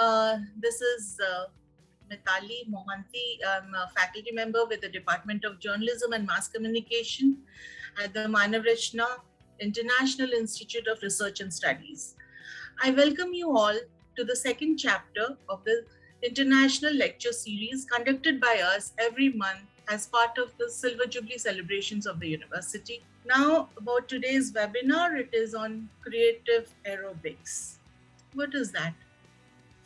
This is Maithili Mohanty. I'm a faculty member with the Department of Journalism and Mass Communication at the Manav Rachna International Institute of Research and Studies. I welcome you all to the second chapter of the international lecture series conducted by us every month as part of the Silver Jubilee celebrations of the university. Now, about today's webinar, it is on creative aerobics. What is that?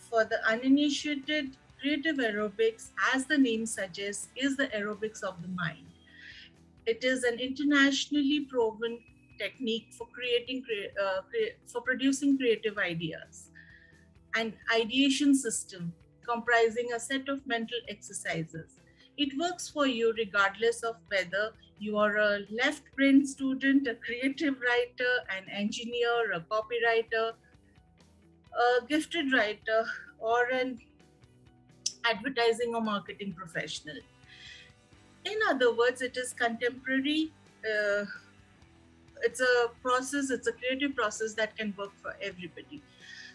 For the uninitiated, creative aerobics, as the name suggests, is the aerobics of the mind. It is an internationally proven technique for producing creative ideas. An ideation system comprising a set of mental exercises. It works for you regardless of whether you are a left-brain student, a creative writer, an engineer, a copywriter, a gifted writer, or an advertising or marketing professional. In other words, it is contemporary. It's a process, it's a creative process that can work for everybody.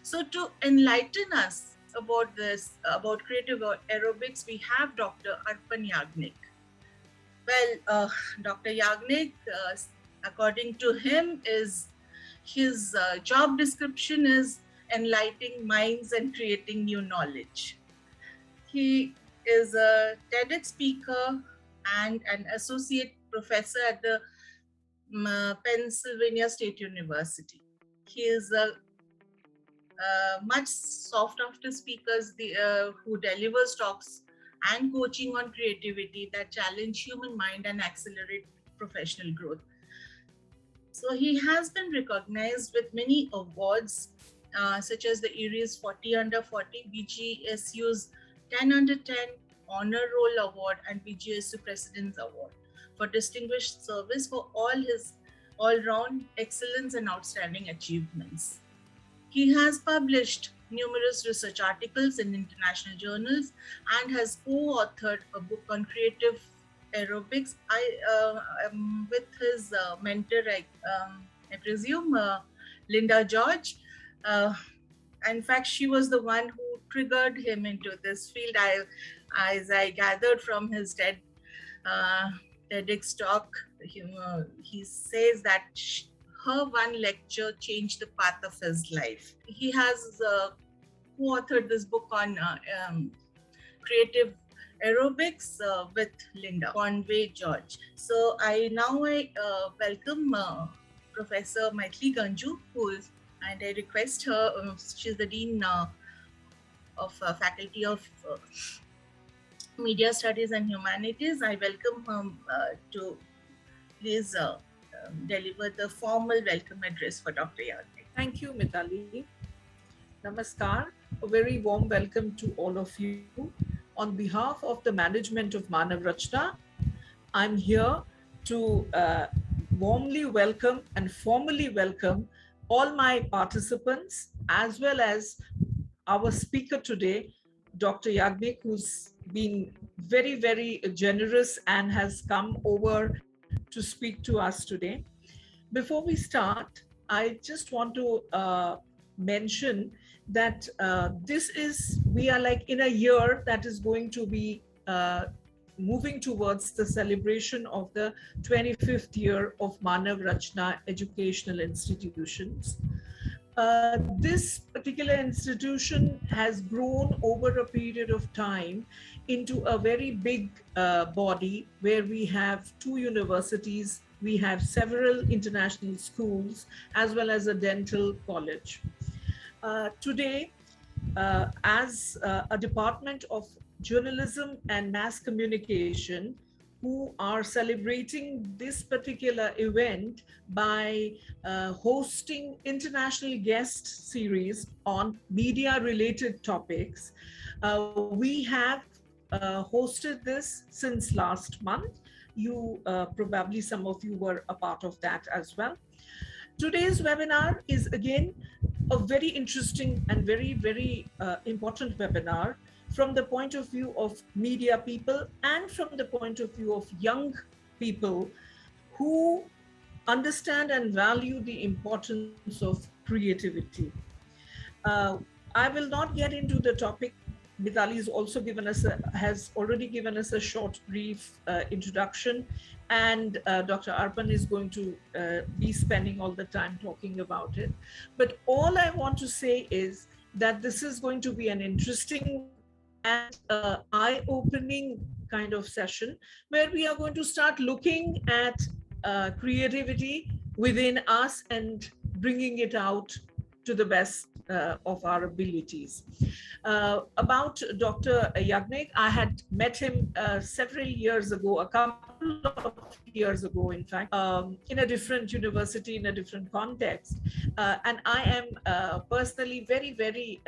So to enlighten us about this, about creative aerobics, we have Dr. Arpan Yagnik. Well, Dr. Yagnik, according to him, his job description is enlightening minds and creating new knowledge. He is a TEDx speaker and an associate professor at the Pennsylvania State University. He is a much sought after speakers who delivers talks and coaching on creativity that challenge human mind and accelerate professional growth. So he has been recognized with many awards, such as the Erie's 40 Under 40, BGSU's 10 Under 10 Honor Roll Award, and BGSU President's Award for distinguished service for all his all-round excellence and outstanding achievements. He has published numerous research articles in international journals and has co-authored a book on creative aerobics with his mentor, I presume, Linda George. In fact, she was the one who triggered him into this field. As I gathered from his TEDx talk, he says that her one lecture changed the path of his life. He has co-authored this book on creative aerobics with Linda George. So I welcome Professor Maithili Ganjoo, and I request her, she's the Dean of Faculty of Media Studies and Humanities. I welcome her to please deliver the formal welcome address for Dr. Yagnik. Thank you, Maithili. Namaskar. A very warm welcome to all of you. On behalf of the management of Manav Rachna, I'm here to warmly welcome and formally welcome all my participants, as well as our speaker today, Dr. Yagnik, who's been very, very generous and has come over to speak to us today. Before we start, I just want to mention that we are like in a year that is going to be moving towards the celebration of the 25th year of Manav Rachna Educational Institutions. This particular institution has grown over a period of time into a very big body where we have 2 universities, we have several international schools, as well as a dental college. Today, as a department of journalism and mass communication, who are celebrating this particular event by hosting international guest series on media related topics. We have hosted this since last month. Probably some of you were a part of that as well. Today's webinar is again a very interesting and very, very important webinar from the point of view of media people and from the point of view of young people who understand and value the importance of creativity. I will not get into the topic. Mitali has already given us a short, brief introduction, and Dr. Arpan is going to be spending all the time talking about it. But all I want to say is that this is going to be an interesting and eye-opening kind of session where we are going to start looking at creativity within us and bringing it out to the best of our abilities. About Dr. Yagnik, I had met him several years ago, a couple of years ago, in fact, in a different university, in a different context. And I am personally very, very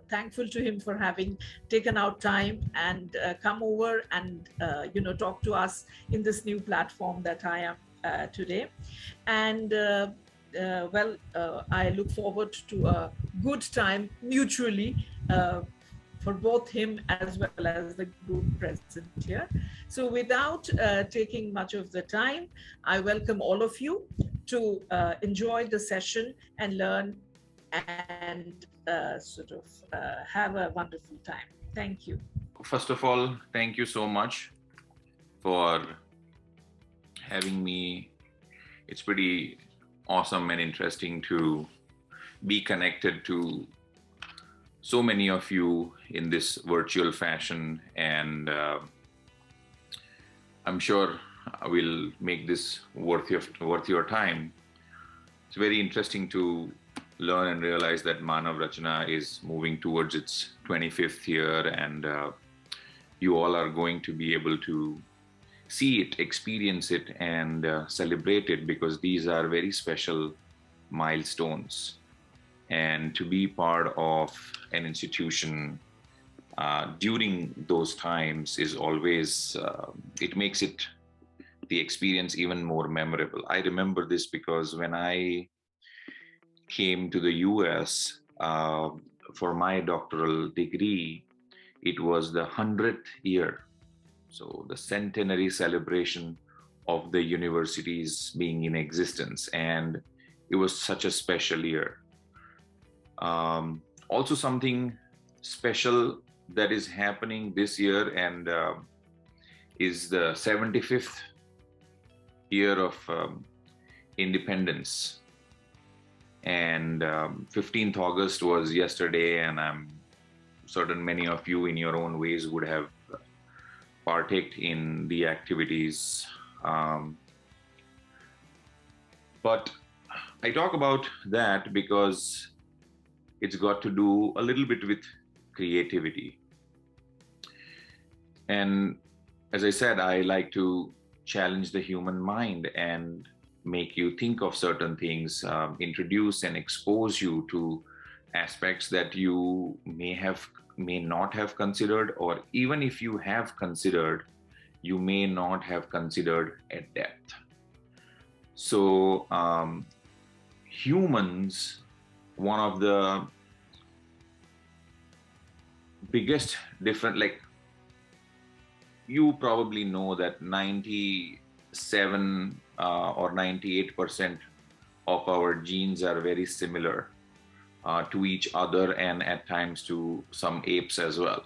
thankful to him for having taken out time and come over and, talk to us in this new platform that I am today. And I look forward to a good time mutually for both him as well as the group present here. So without taking much of the time, I welcome all of you to enjoy the session and learn and have a wonderful time. Thank you. First of all, thank you so much for having me. It's pretty awesome and interesting to be connected to so many of you in this virtual fashion, and I'm sure I will make this worth your time. It's very interesting to learn and realize that Manav Rachna is moving towards its 25th year, and you all are going to be able to see it, experience it, and celebrate it, because these are very special milestones. And to be part of an institution during those times is always, it makes it the experience even more memorable. I remember this because when I came to the US for my doctoral degree, it was the 100th year. So the centenary celebration of the universities being in existence. And it was such a special year. Also something special that is happening this year and is the 75th year of independence. And 15th August was yesterday, and I'm certain many of you in your own ways would have partaked in the activities. But I talk about that because it's got to do a little bit with creativity. And as I said, I like to challenge the human mind and make you think of certain things, introduce and expose you to aspects that you may not have considered, or even if you have considered, you may not have considered at depth. So humans, one of the biggest different, like you probably know that 97 or 98% of our genes are very similar to each other, and at times to some apes as well.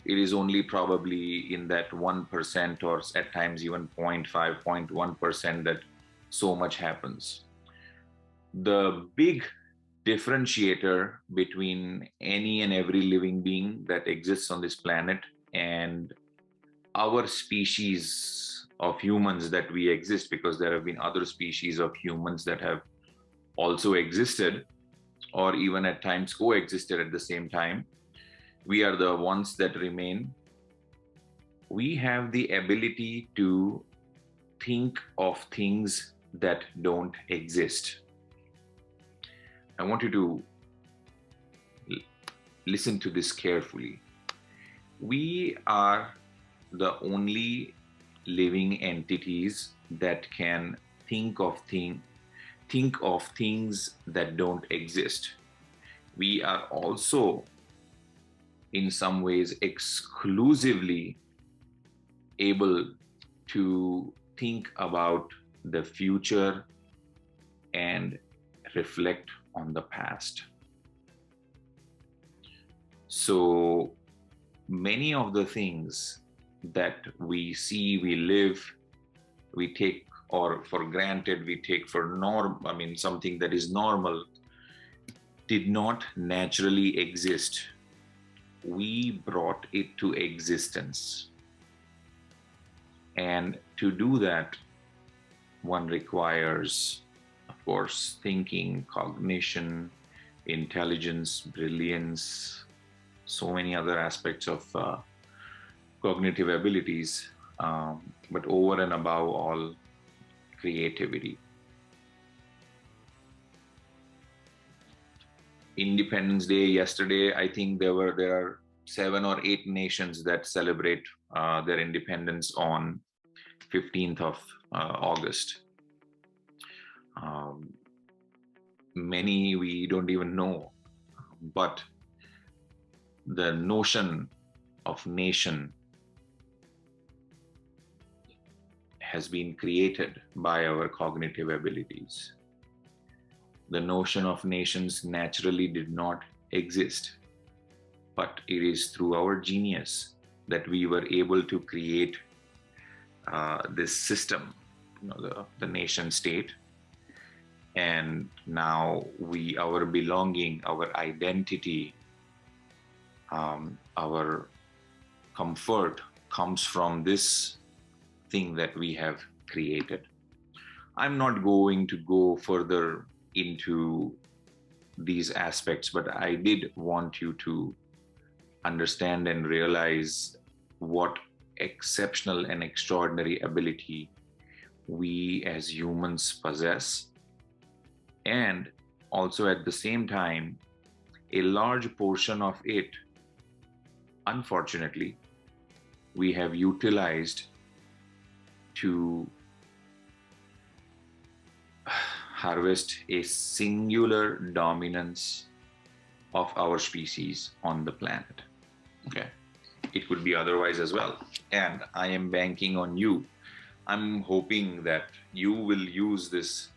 It is only probably in that 1% or at times even 0.5, 0.1% that so much happens. The big differentiator between any and every living being that exists on this planet and our species of humans that we exist, because there have been other species of humans that have also existed or even at times coexisted at the same time. We are the ones that remain. We have the ability to think of things that don't exist. I want you to listen to this carefully. We are the only living entities that can think of things that don't exist. We are also, in some ways, exclusively able to think about the future and reflect on the past. So many of the things that we see, we live, we take or for granted, we take for something that is normal, did not naturally exist. We brought it to existence. And to do that, one requires, of course, thinking, cognition, intelligence, brilliance, so many other aspects of cognitive abilities, but over and above all, creativity. Independence Day yesterday, I think there are 7 or 8 nations that celebrate their independence on 15th of August. Many we don't even know, but the notion of nation has been created by our cognitive abilities. The notion of nations naturally did not exist, but it is through our genius that we were able to create this system, the nation state. And now our belonging, our identity, our comfort comes from this thing that we have created. I'm not going to go further into these aspects, but I did want you to understand and realize what exceptional and extraordinary ability we as humans possess. And also at the same time, a large portion of it, unfortunately, we have utilized to harvest a singular dominance of our species on the planet. Okay, it could be otherwise as well. And I am banking on you. I'm hoping that you will use this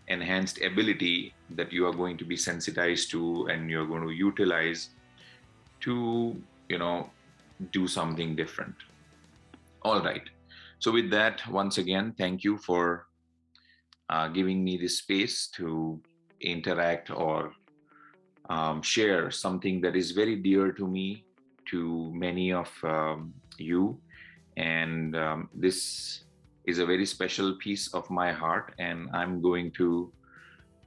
enhanced ability that you are going to be sensitized to and you're going to utilize to, do something different. All right. So with that, once again, thank you for giving me this space to interact or share something that is very dear to me, to many of you. And this is a very special piece of my heart, and I'm going to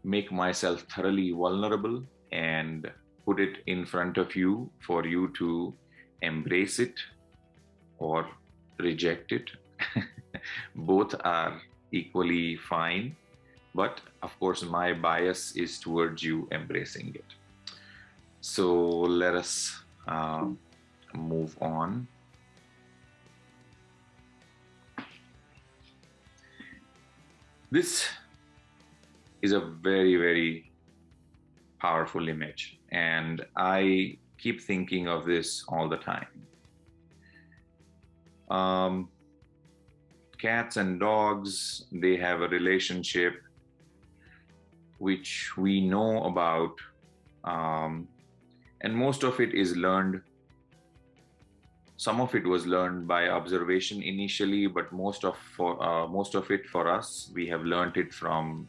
make myself thoroughly vulnerable and put it in front of you for you to embrace it or reject it. Both are equally fine, but of course my bias is towards you embracing it. So let us move on. This is a very, very powerful image, and I keep thinking of this all the time. Cats and dogs, they have a relationship which we know about, and most of it is learned. Some of it was learned by observation initially, but most of it for us, we have learned it from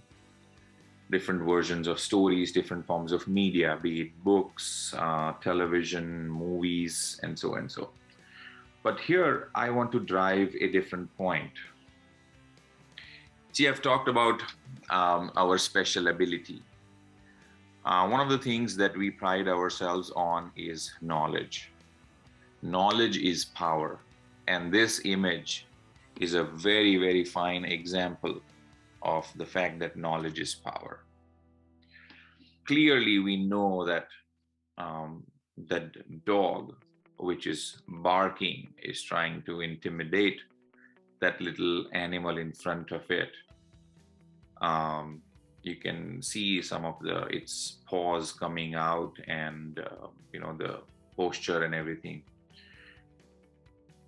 different versions of stories, different forms of media, be it books, television, movies, and so and so. But here, I want to drive a different point. See, I've talked about our special ability. One of the things that we pride ourselves on is knowledge. Knowledge is power. And this image is a very, very fine example of the fact that knowledge is power. Clearly, we know that that dog, which is barking, is trying to intimidate that little animal in front of it. You can see some of its paws coming out and the posture and everything.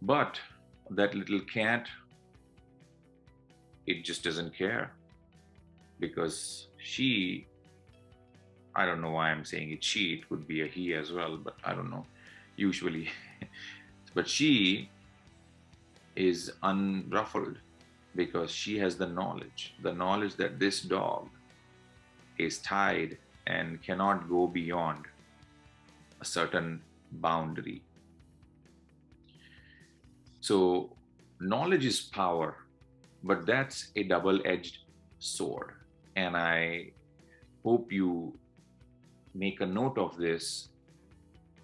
But that little cat, it just doesn't care, because I don't know why I'm saying it she, it could be a he as well, but I don't know. usually. But she is unruffled because she has the knowledge that this dog is tied and cannot go beyond a certain boundary. So knowledge is power, but that's a double-edged sword. And I hope you make a note of this,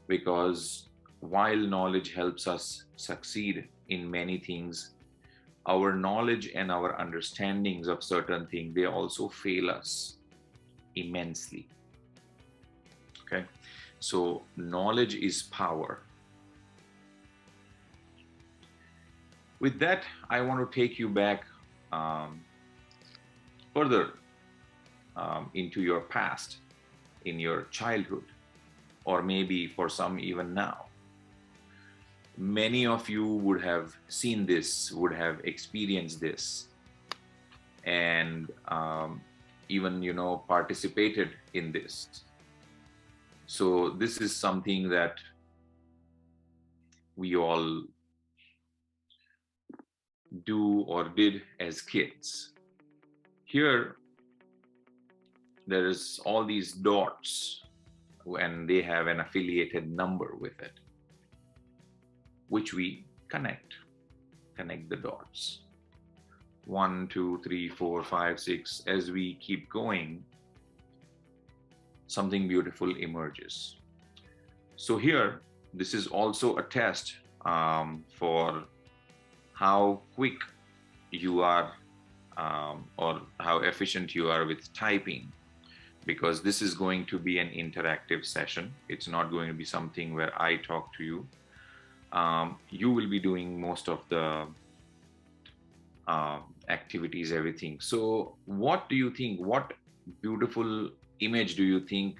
because while knowledge helps us succeed in many things, our knowledge and our understandings of certain things, they also fail us immensely. Okay, so knowledge is power. With that, I want to take you back further into your past, in your childhood, or maybe for some even now. Many of you would have seen this, would have experienced this, and even, participated in this. So this is something that we all do or did as kids. Here, there is all these dots, and they have an affiliated number with it, which we connect the dots. 1, 2, 3, 4, 5, 6. As we keep going, something beautiful emerges. So here, this is also a test for how quick you are or how efficient you are with typing, because this is going to be an interactive session. It's not going to be something where I talk to you. You will be doing most of the activities, everything. So what do you think? What beautiful image do you think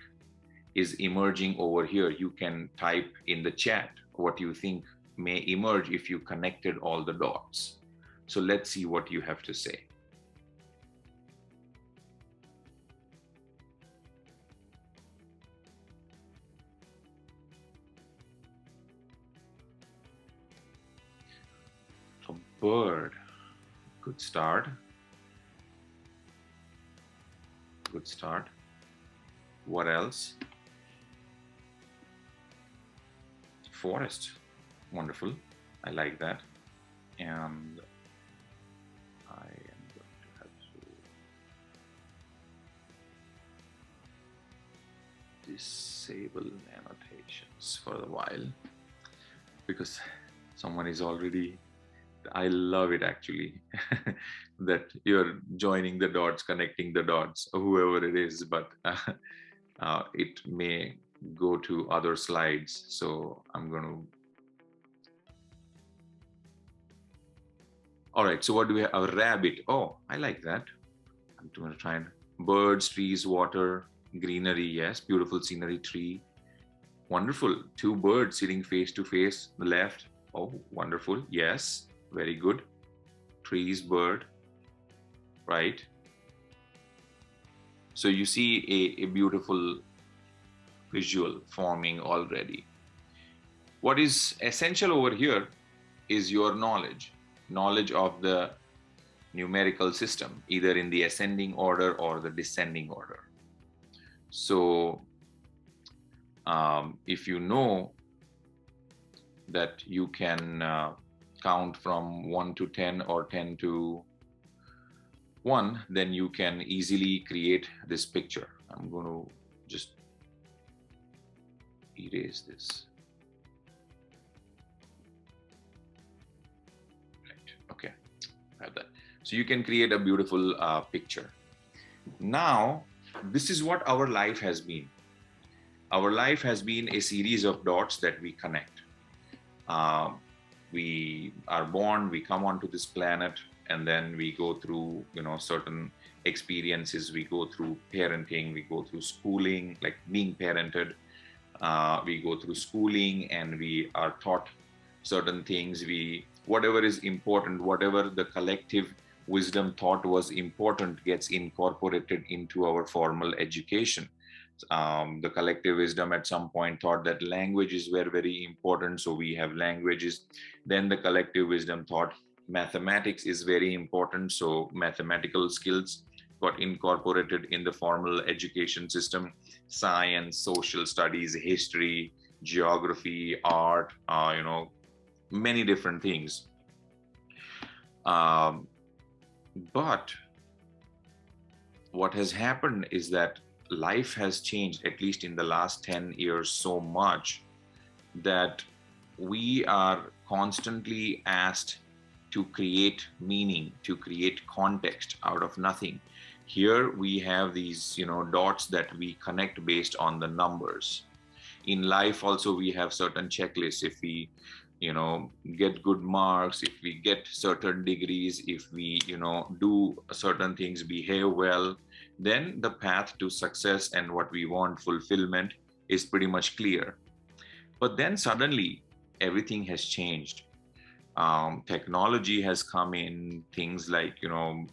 is emerging over here? You can type in the chat what you think may emerge if you connected all the dots. So let's see what you have to say. A bird. Good start. Good start. What else? Forest. Wonderful. I like that. And I am going to have to disable annotations for a while, because someone is already, I love it actually, that you're joining the dots, connecting the dots, whoever it is, but it may go to other slides. So I'm going to, all right, so what do we have? A rabbit. Oh, I like that. I'm going to try and birds, trees, water, greenery. Yes, beautiful scenery, tree. Wonderful. 2 birds sitting face to face, the left. Oh, wonderful. Yes, very good. Trees, bird, right? So you see a beautiful visual forming already. What is essential over here is your knowledge of the numerical system, either in the ascending order or the descending order. So if you know that you can count from 1 to 10 or 10 to 1, then you can easily create this picture. I'm going to just erase this. Right. Okay, I have that. So you can create a beautiful picture. Now, this is what our life has been. Our life has been a series of dots that we connect. We are born, we come onto this planet, and then we go through, certain experiences. We go through parenting, we go through schooling, like being parented. We go through schooling and we are taught certain things. Whatever is important, whatever the collective wisdom thought was important gets incorporated into our formal education. The collective wisdom at some point thought that languages were very important, so we have languages. Then the collective wisdom thought mathematics is very important, so mathematical skills got incorporated in the formal education system. Science, social studies, history, geography, art, many different things. But what has happened is that life has changed, at least in the last 10 years, so much that we are constantly asked to create meaning, to create context out of nothing. Here we have these, dots that we connect based on the numbers. In life also, we have certain checklists. If we, get good marks, if we get certain degrees, if we, do certain things, behave well, then the path to success and what we want, fulfillment, is pretty much clear. But then suddenly everything has changed. Technology has come in, things like,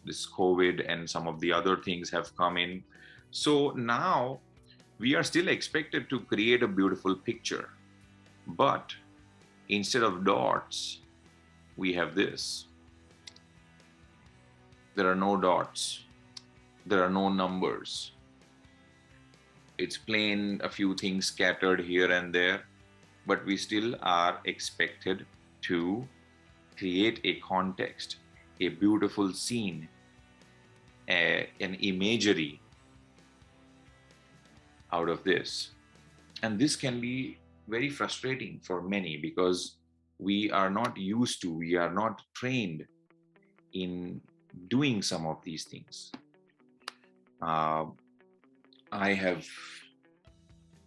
this COVID and some of the other things have come in. So now we are still expected to create a beautiful picture, but instead of dots, we have this. There are no dots. There are no numbers. It's plain a few things scattered here and there, but we still are expected to create a context, a beautiful scene, an imagery out of this. And this can be very frustrating for many because we are not trained in doing some of these things. I have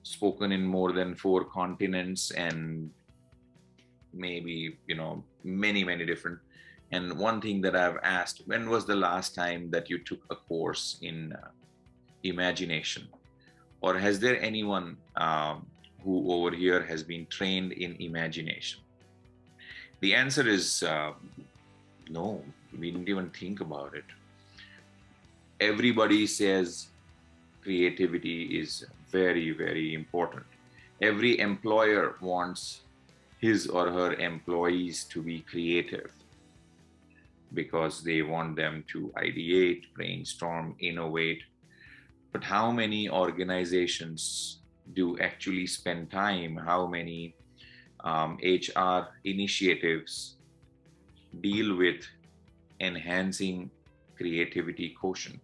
spoken in more than 4 continents and maybe, many, many different. And one thing that I've asked, when was the last time that you took a course in imagination? Or has there anyone who over here has been trained in imagination? The answer is no, we didn't even think about it. Everybody says creativity is very, very important. Every employer wants his or her employees to be creative because they want them to ideate, brainstorm, innovate. But how many organizations do actually spend time? How many HR initiatives deal with enhancing creativity quotient?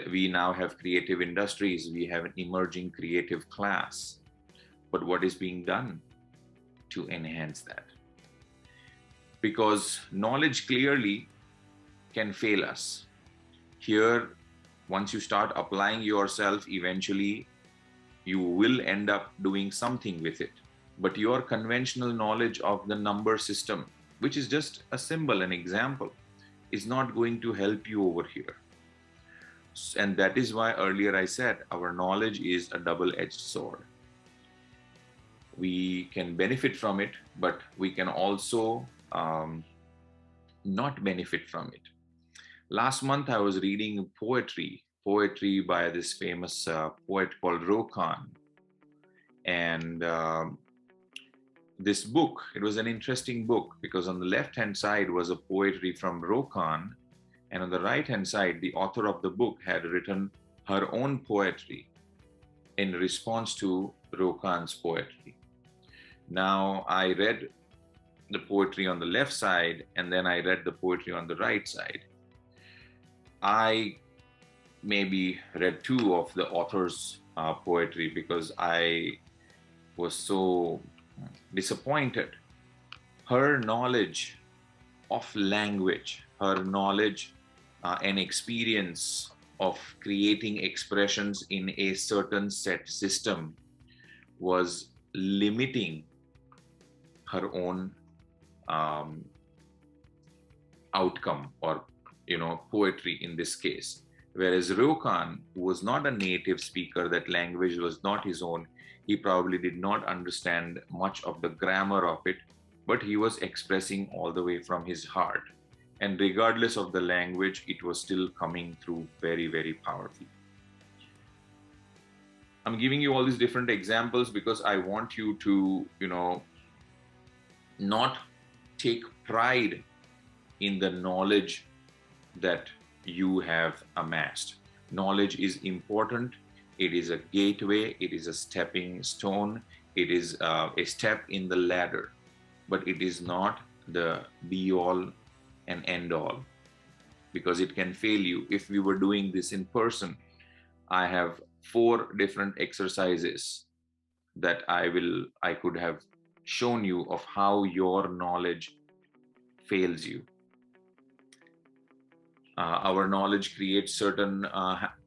We now have creative industries, we have an emerging creative class. But what is being done to enhance that? Because knowledge clearly can fail us. Here, once you start applying yourself, eventually you will end up doing something with it. But your conventional knowledge of the number system, which is just a symbol, an example, is not going to help you over here. And that is why earlier I said our knowledge is a double-edged sword. We can benefit from it, but we can also not benefit from it. Last month, I was reading poetry by this famous poet called Rachna. And this book, it was an interesting book because on the left-hand side was a poetry from Rachna, and on the right-hand side, the author of the book had written her own poetry in response to Rachna's poetry. Now, I read the poetry on the left side, and then I read the poetry on the right side. I maybe read 2 of the author's poetry because I was so disappointed. Her knowledge of language, her knowledge and experience of creating expressions in a certain set system was limiting her own outcome or poetry in this case. Whereas Rachna, who was not a native speaker, that language was not his own, he probably did not understand much of the grammar of it, but he was expressing all the way from his heart. And regardless of the language, it was still coming through very, very powerfully. I'm giving you all these different examples because I want you to, not take pride in the knowledge that you have amassed. Knowledge is important. It is a gateway. It is a stepping stone. It is a step in the ladder, but it is not the be all and end all, because it can fail you. If we were doing this in person, I have 4 different exercises that I could have shown you of how your knowledge fails you. Our knowledge creates certain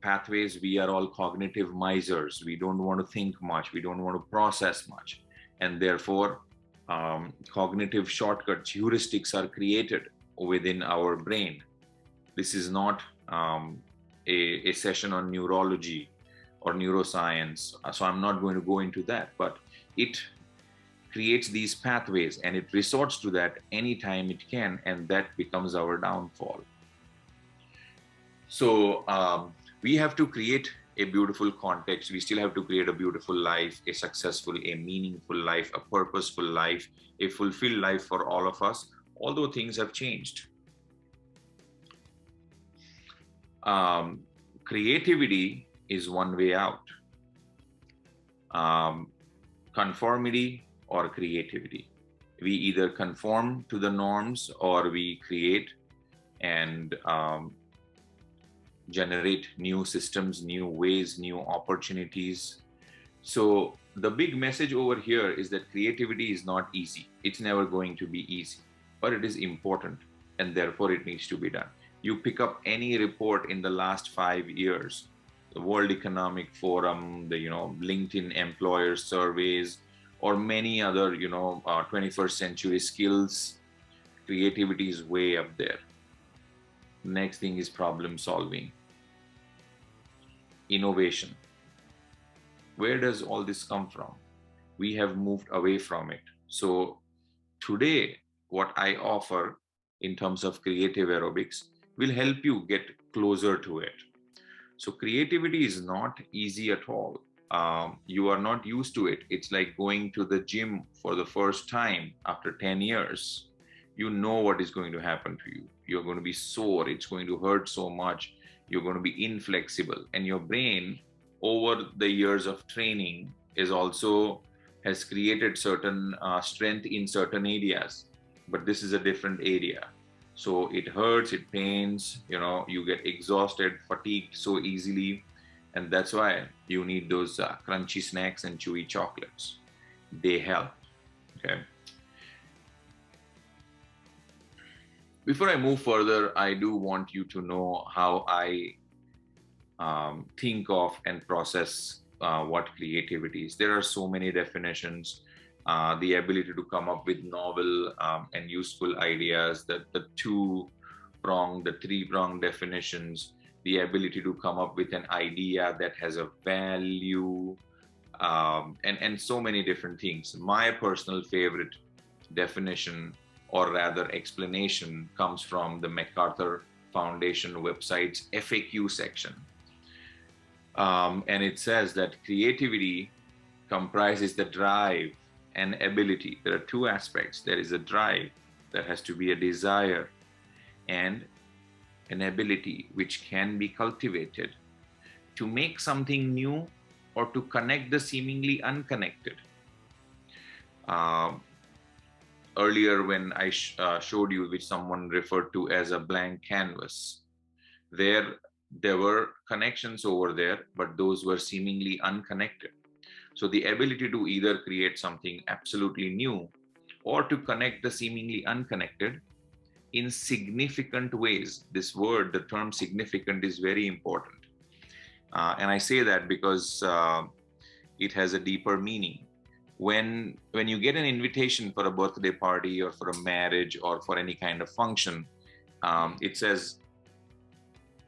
pathways. We are all cognitive misers. We don't want to think much. We don't want to process much. And therefore, cognitive shortcuts, heuristics are created within our brain. This is not a session on neurology or neuroscience, so I'm not going to go into that, but it creates these pathways and it resorts to that anytime it can, and that becomes our downfall. So we have to create a beautiful context. We still have to create a beautiful life, a successful, a meaningful life, a purposeful life, a fulfilled life for all of us, although things have changed. Creativity is one way out. Conformity or creativity. We either conform to the norms or we create and generate new systems, new ways, new opportunities. So the big message over here is that creativity is not easy. It's never going to be easy, but it is important and therefore it needs to be done. You pick up any report in the last 5 years, the World Economic Forum, the LinkedIn employer surveys, or many other 21st century skills, creativity is way up there. Next thing is problem solving, innovation. Where does all this come from? We have moved away from it. So today, what I offer in terms of creative aerobics will help you get closer to it. So creativity is not easy at all. You are not used to it. It's like going to the gym for the first time after 10 years. You know what is going to happen to you. You're going to be sore. It's going to hurt so much. You're going to be inflexible. And your brain, over the years of training, has created certain strength in certain areas. But this is a different area. So it hurts, it pains, you get exhausted, fatigued so easily. And that's why you need those crunchy snacks and chewy chocolates. They help, okay? Before I move further, I do want you to know how I think of and process what creativity is. There are so many definitions. The ability to come up with novel and useful ideas, the 2-prong, the 3-prong definitions, the ability to come up with an idea that has a value, and so many different things. My personal favorite definition, or rather explanation, comes from the MacArthur Foundation website's FAQ section. And it says that creativity comprises the drive and ability. There are 2 aspects. There is a drive, that has to be a desire, and an ability which can be cultivated to make something new or to connect the seemingly unconnected. Earlier when I showed you, which someone referred to as a blank canvas, there were connections over there, but those were seemingly unconnected. So the ability to either create something absolutely new or to connect the seemingly unconnected in significant ways. This word, the term significant, is very important. And I say that because it has a deeper meaning. When you get an invitation for a birthday party or for a marriage or for any kind of function, it says,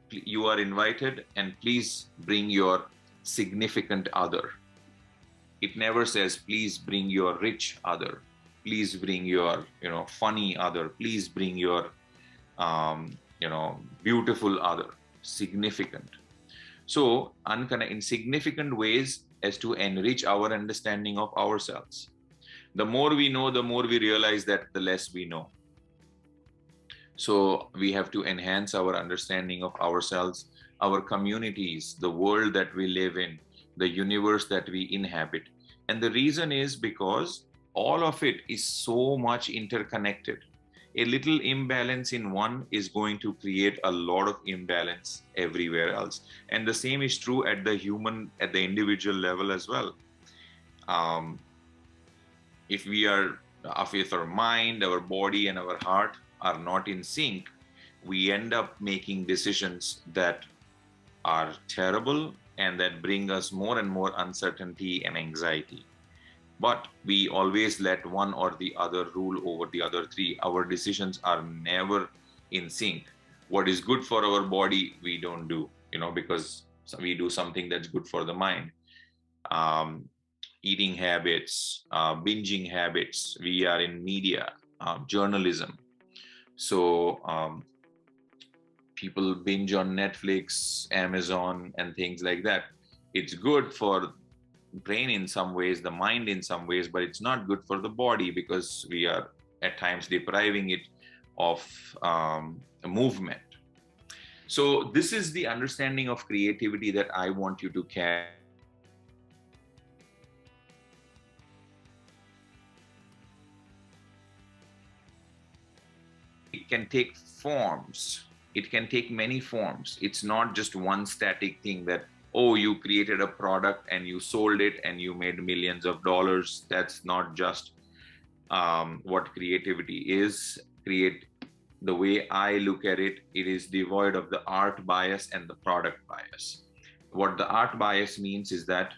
you are invited and please bring your significant other. It never says, please bring your rich other. Please bring your, funny other. Please bring your, beautiful other. Significant. So in significant ways as to enrich our understanding of ourselves. The more we know, the more we realize that the less we know. So we have to enhance our understanding of ourselves, our communities, the world that we live in, the universe that we inhabit. And the reason is because all of it is so much interconnected. A little imbalance in one is going to create a lot of imbalance everywhere else. And the same is true at the individual level as well. If our mind, our body, and our heart are not in sync, we end up making decisions that are terrible and that bring us more and more uncertainty and anxiety. But we always let one or the other rule over the other three. Our decisions are never in sync. What is good for our body, we don't do, because we do something that's good for the mind. Eating habits, binging habits. We are in media, journalism. So people binge on Netflix, Amazon, and things like that. It's good for brain in some ways, the mind in some ways, but it's not good for the body because we are at times depriving it of movement. So this is the understanding of creativity that I want you to carry. It can take forms. It can take many forms. It's not just one static thing that, oh, you created a product and you sold it and you made millions of dollars. That's not just what creativity is. The way I look at it, it is devoid of the art bias and the product bias. What the art bias means is that,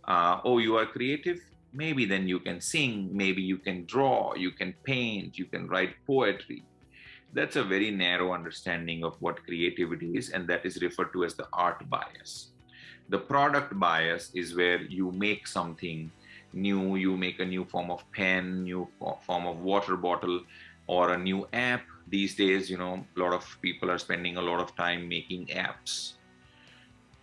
oh, you are creative? Maybe then you can sing, maybe you can draw, you can paint, you can write poetry. That's a very narrow understanding of what creativity is, and that is referred to as the art bias. The product bias is where you make something new, you make a new form of pen, new form of water bottle, or a new app. These days, a lot of people are spending a lot of time making apps.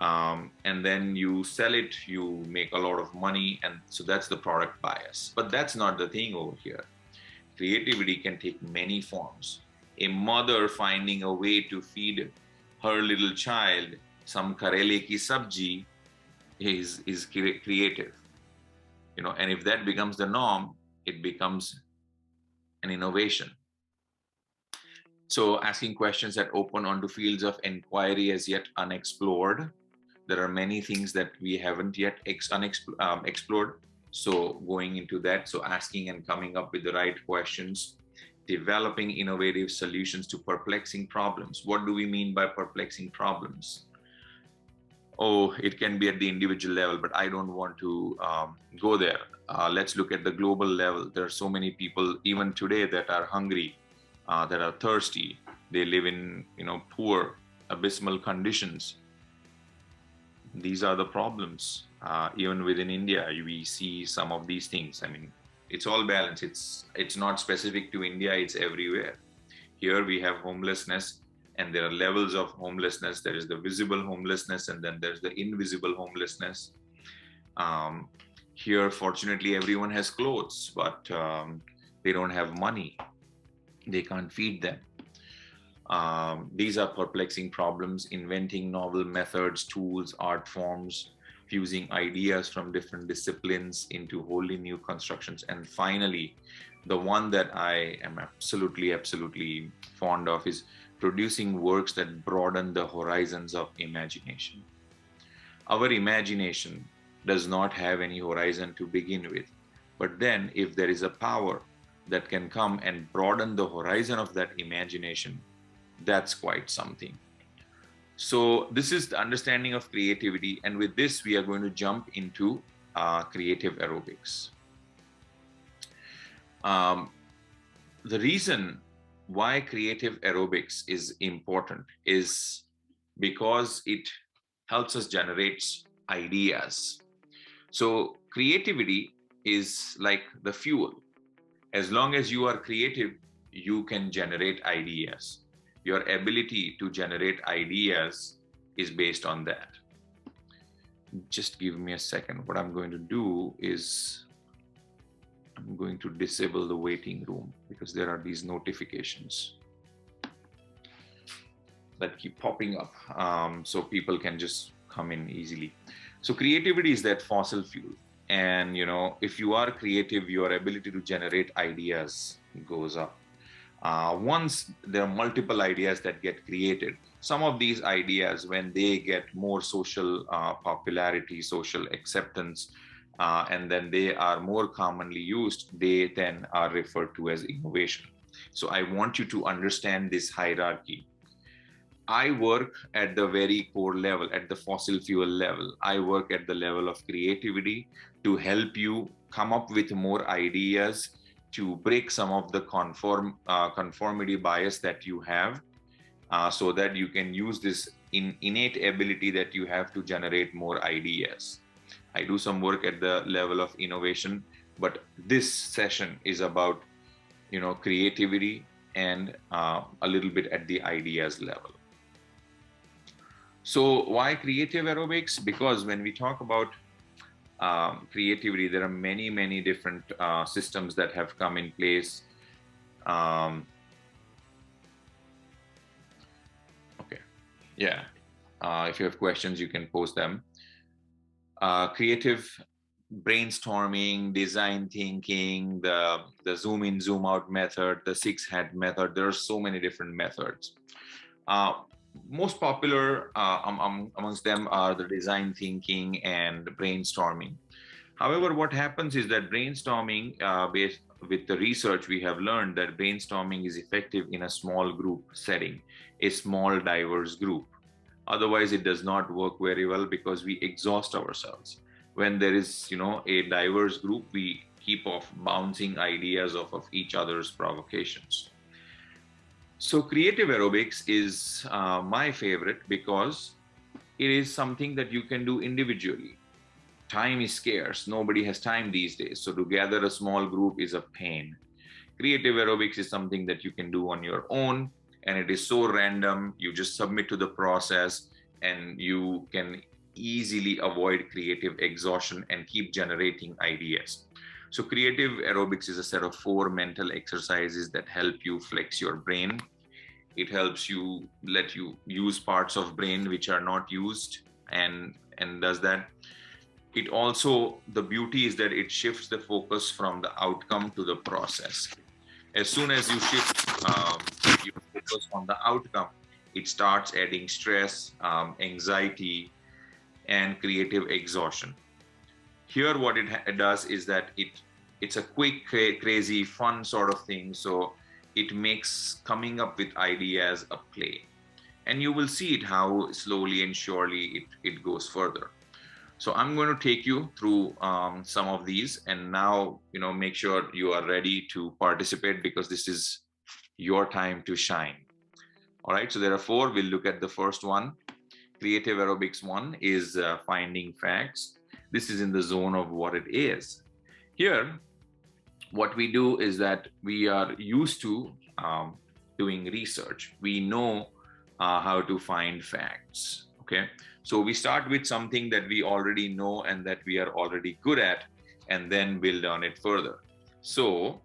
And then you sell it, you make a lot of money, and so that's the product bias. But that's not the thing over here. Creativity can take many forms. A mother finding a way to feed her little child some karele ki sabji is creative. And if that becomes the norm, it becomes an innovation. So asking questions that open onto fields of inquiry as yet unexplored. There are many things that we haven't yet explored. So going into that, so asking and coming up with the right questions, developing innovative solutions to perplexing problems. What do we mean by perplexing problems? Oh, it can be at the individual level, but I don't want to go there. Let's look at the global level. There are so many people, even today, that are hungry, that are thirsty. They live in, poor, abysmal conditions. These are the problems. Even within India, we see some of these things. I mean, it's all balanced. It's not specific to India, it's everywhere. Here we have homelessness, and there are levels of homelessness. There is the visible homelessness, and then there's the invisible homelessness. Here, fortunately, everyone has clothes, but they don't have money. They can't feed them. These are perplexing problems, inventing novel methods, tools, art forms, fusing ideas from different disciplines into wholly new constructions. And finally, the one that I am absolutely fond of is producing works that broaden the horizons of imagination. Our imagination does not have any horizon to begin with. But then if there is a power that can come and broaden the horizon of that imagination, that's quite something. So this is the understanding of creativity. And with this, we are going to jump into creative aerobics. The reason why creative aerobics is important is because it helps us generate ideas. So creativity is like the fuel. As long as you are creative, you can generate ideas. Your ability to generate ideas is based on that. Just give me a second. What I'm going to do is I'm going to disable the waiting room because there are these notifications that keep popping up, so people can just come in easily. So creativity is that fossil fuel. And if you are creative, your ability to generate ideas goes up. Once there are multiple ideas that get created, some of these ideas, when they get more social popularity, social acceptance, and then they are more commonly used, they then are referred to as innovation. So I want you to understand this hierarchy. I work at the very core level, at the fossil fuel level. I work at the level of creativity to help you come up with more ideas, to break some of the conformity bias that you have, so that you can use this innate ability that you have to generate more ideas. I do some work at the level of innovation, but this session is about creativity and a little bit at the ideas level. So why creative aerobics? Because when we talk about creativity, there are many different systems that have come in place. Okay, yeah. If you have questions, you can post them. Creative brainstorming, design thinking, the zoom in, zoom out method, the 6-hat method. There are so many different methods. Most popular amongst them are the design thinking and brainstorming. However, what happens is that brainstorming, based with the research, we have learned that brainstorming is effective in a small group setting, a small diverse group. Otherwise, it does not work very well because we exhaust ourselves. When there is, a diverse group, we keep off bouncing ideas off of each other's provocations. So creative aerobics is my favorite because it is something that you can do individually. Time is scarce. Nobody has time these days. So to gather a small group is a pain. Creative aerobics is something that you can do on your own, and it is so random. You just submit to the process and you can easily avoid creative exhaustion and keep generating ideas. So creative aerobics is a set of 4 mental exercises that help you flex your brain. It helps you let you use parts of brain which are not used, and does that. It also, the beauty is that it shifts the focus from the outcome to the process. As soon as you shift your focus on the outcome, it starts adding stress, anxiety, and creative exhaustion. Here, what it does is that it's a quick, crazy, fun sort of thing. So it makes coming up with ideas a play. And you will see it how slowly and surely it goes further. So I'm going to take you through some of these, and now, make sure you are ready to participate because this is your time to shine. All right, so there are 4. We'll look at the first one. Creative aerobics 1 is finding facts. This is in the zone of what it is. Here, what we do is that we are used to doing research. We know how to find facts. Okay, so we start with something that we already know and that we are already good at, and then build on it further. So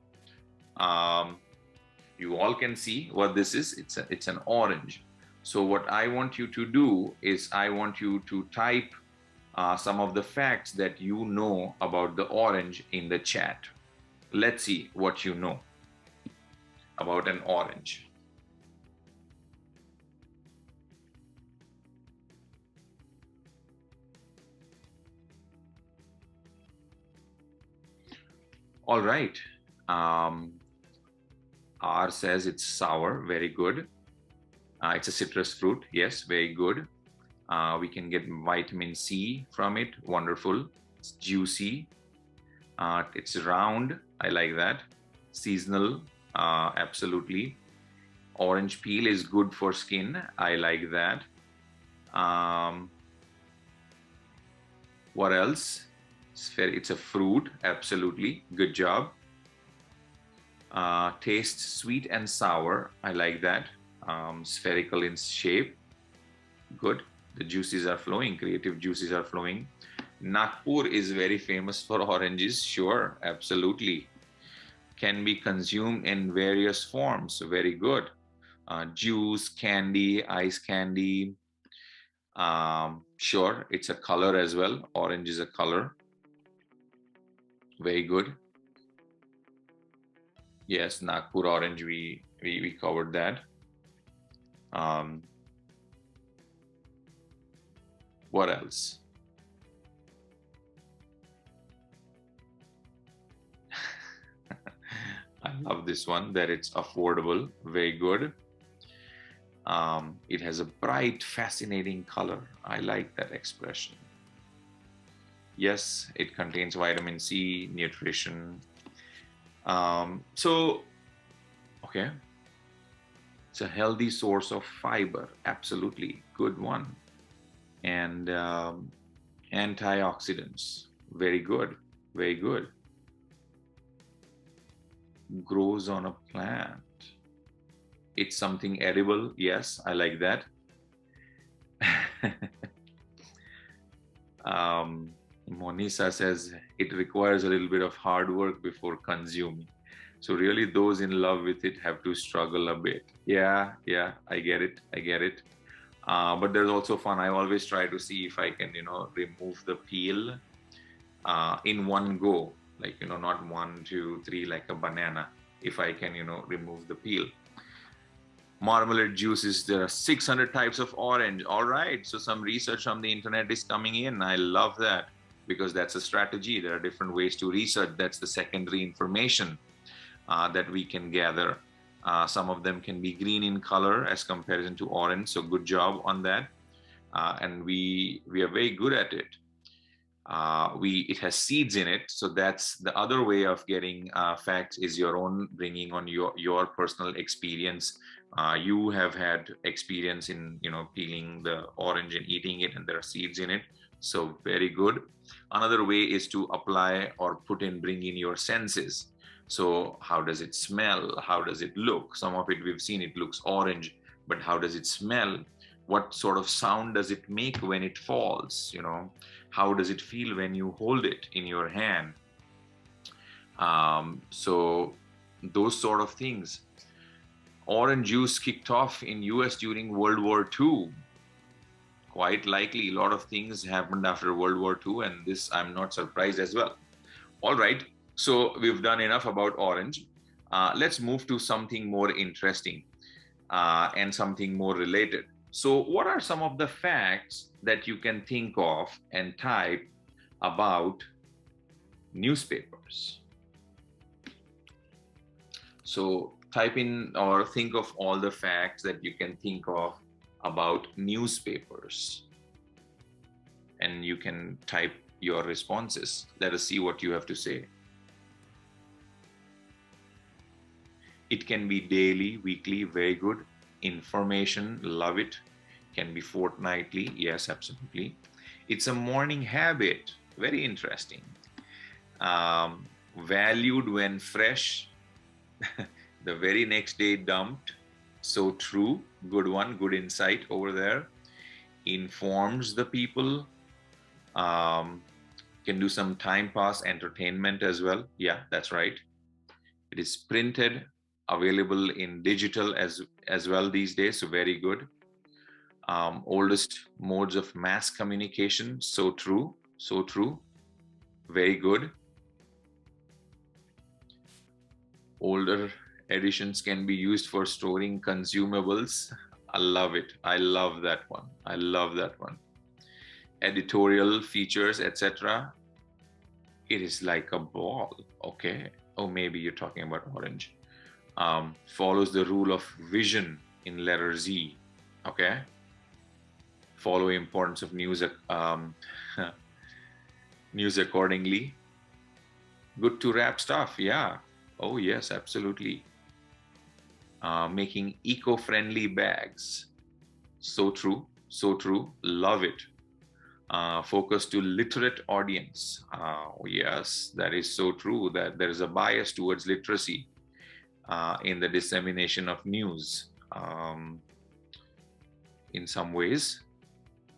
you all can see what this is. It's an orange. So what I want you to do is I want you to type some of the facts that you know about the orange in the chat. Let's see what you know about an orange. All right. R says it's sour. Very good. It's a citrus fruit. Yes, very good. We can get vitamin C from it. Wonderful. It's juicy. It's round. I like that. Seasonal. Absolutely. Orange peel is good for skin. I like that. What else? It's a fruit. Absolutely. Good job. Tastes sweet and sour. I like that. Spherical in shape. Good. The juices are flowing, creative juices are flowing. Nagpur is very famous for oranges. Sure, absolutely. Can be consumed in various forms. Very good. Juice, candy, ice candy. Sure, it's a color as well. Orange is a color. Very good. Yes, Nagpur orange, we covered that. What else? I love this one, that it's affordable. Very good. It has a bright, fascinating color. I like that expression. Yes, it contains vitamin C, nutrition. Okay. It's a healthy source of fiber. Absolutely. Good one. And antioxidants. Very good. Very good. Grows on a plant. It's something edible. Yes, I like that. Monisa says it requires a little bit of hard work before consuming. So really those in love with it have to struggle a bit. Yeah, I get it. But there's also fun. I always try to see if I can, remove the peel in one go. Like, not 1, 2, 3, like a banana. If I can, remove the peel. Marmalade juices, there are 600 types of orange. All right, so some research on the internet is coming in. I love that, because that's a strategy. There are different ways to research. That's the secondary information that we can gather. Some of them can be green in color as comparison to orange, so good job on that. And we are very good at it. It has seeds in it, so that's the other way of getting facts, is your own bringing on your personal experience. You have had experience in peeling the orange and eating it, and there are seeds in it, so very good. Another way is to apply or bring in your senses. So how does it smell? How does it look? Some of it we've seen, it looks orange, but how does it smell? What sort of sound does it make when it falls? How does it feel when you hold it in your hand? So those sort of things. Orange juice kicked off in US during World War II. Quite likely, a lot of things happened after World War II, and this I'm not surprised as well. All right, so we've done enough about orange. Let's move to something more interesting and something more related. So what are some of the facts that you can think of and type about newspapers? So type in or think of all the facts that you can think of about newspapers, and you can type your responses. Let us see what you have to say. It can be daily, weekly, very good. Information, love it. Can be fortnightly, yes, absolutely. It's a morning habit, very interesting. Valued when fresh, the very next day dumped, so true, good one, good insight over there. Informs the people, can do some time pass entertainment as well. Yeah, that's right. It is printed, available in digital as well these days, so very good. Oldest modes of mass communication, so true, very good. Older editions can be used for storing consumables. I love it. I love that one. Editorial features, etc. It is like a ball. Okay. Oh, maybe you're talking about orange. Follows the rule of vision in letter Z. Okay. Follow importance of news news accordingly. Good to wrap stuff. Yeah. Oh yes, absolutely. Making eco-friendly bags. So true. Love it. Focus to literate audience. Yes, that is so true, that there is a bias towards literacy in the dissemination of news in some ways.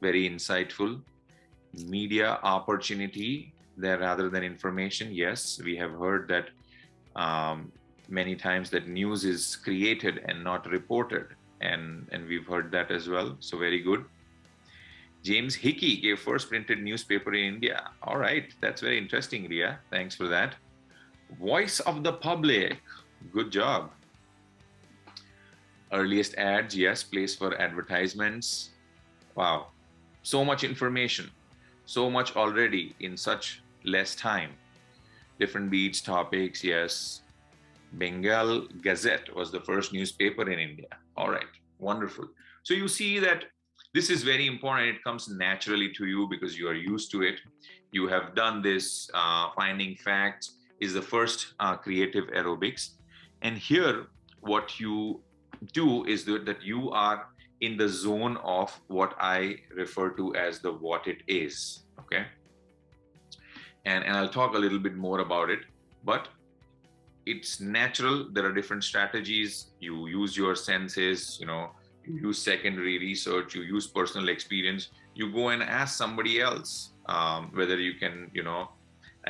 very insightful. Media opportunity there rather than information. Yes, we have heard that many times, that news is created and not reported, and we've heard that as well. So very good. James Hickey gave first printed newspaper in India. All right, that's very interesting, Ria. Thanks for that. Voice of the public. Good job. Earliest ads, yes, place for advertisements. Wow, so much information, so much already in such less time. Different beats, topics, yes. Bengal Gazette was the first newspaper in India. All right, wonderful. So you see that this is very important. It comes naturally to you because you are used to it. You have done this. Finding facts is the first creative aerobics. And here, what you do is that you are in the zone of what I refer to as the what it is. Okay. And I'll talk a little bit more about it, but it's natural. There are different strategies. You use your senses, you use secondary research, you use personal experience, you go and ask somebody else whether you can,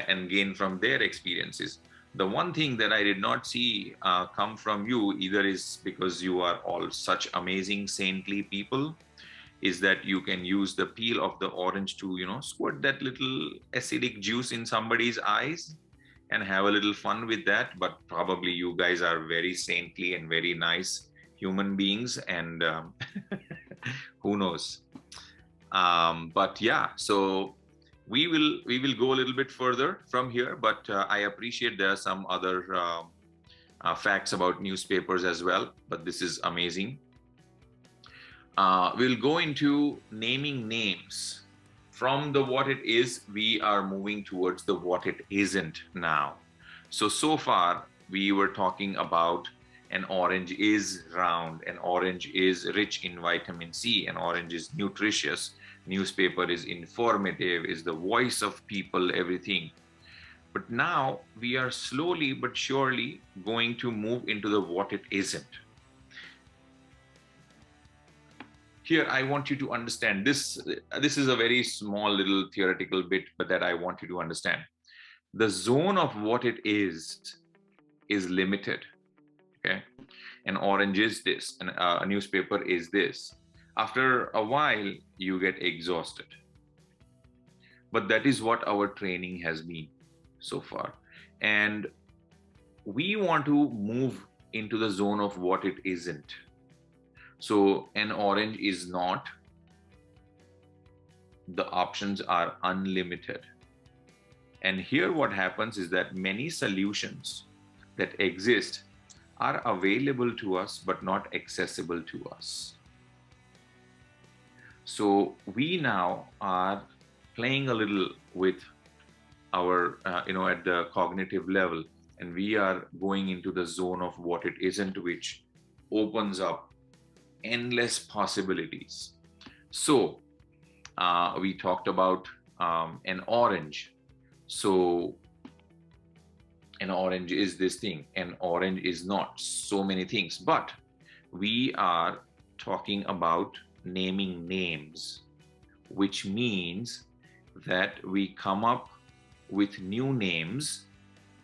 and gain from their experiences. The one thing that I did not see come from you either is because you are all such amazing, saintly people, is that you can use the peel of the orange to, squirt that little acidic juice in somebody's eyes and have a little fun with that. But probably you guys are very saintly and very nice human beings, and who knows. But yeah, so we will go a little bit further from here, but I appreciate there are some other facts about newspapers as well, but this is amazing. We'll go into naming names. From the what it is, we are moving towards the what it isn't now. So far, we were talking about an orange is round, an orange is rich in vitamin C, an orange is nutritious, newspaper is informative, is the voice of people, everything. But now we are slowly but surely going to move into the what it isn't. Here, I want you to understand this. This is a very small little theoretical bit, but that I want you to understand. The zone of what it is limited. Okay, an orange is this, and a newspaper is this. After a while, you get exhausted. But that is what our training has been so far. And we want to move into the zone of what it isn't. So an orange is not. The options are unlimited. And here what happens is that many solutions that exist are available to us, but not accessible to us. So we now are playing a little with our, at the cognitive level, and we are going into the zone of what it isn't, which opens up endless possibilities. So we talked about an orange. So an orange is this thing, an orange is not so many things, but we are talking about naming names, which means that we come up with new names,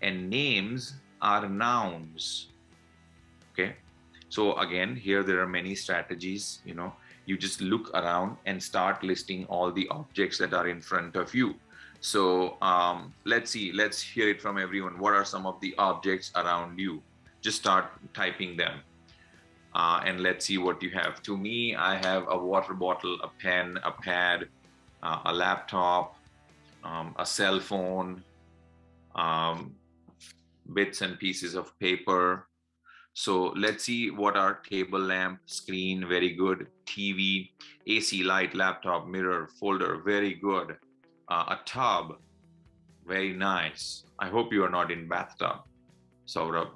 and names are nouns. Okay. So again, here there are many strategies. You just look around and start listing all the objects that are in front of you. So let's hear it from everyone. What are some of the objects around you? Just start typing them. And let's see what you have. To me, I have a water bottle, a pen, a pad, a laptop, a cell phone, bits and pieces of paper. So let's see what are table lamp, screen, very good, TV, AC light, laptop, mirror, folder, very good. A tub, very nice. I hope you are not in bathtub, Saurabh.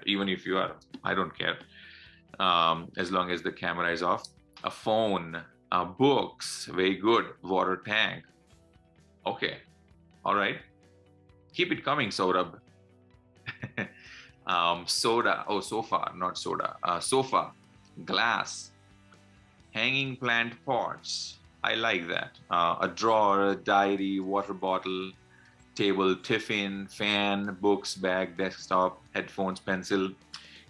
Even if you are, I don't care. As long as the camera is off. A phone, books, very good. Water tank. Okay, all right. Keep it coming, Saurabh. Soda, sofa, not soda. Sofa, glass, hanging plant pots. I like that. A drawer, a diary, water bottle, table, tiffin, fan, books, bag, desktop, headphones, pencil.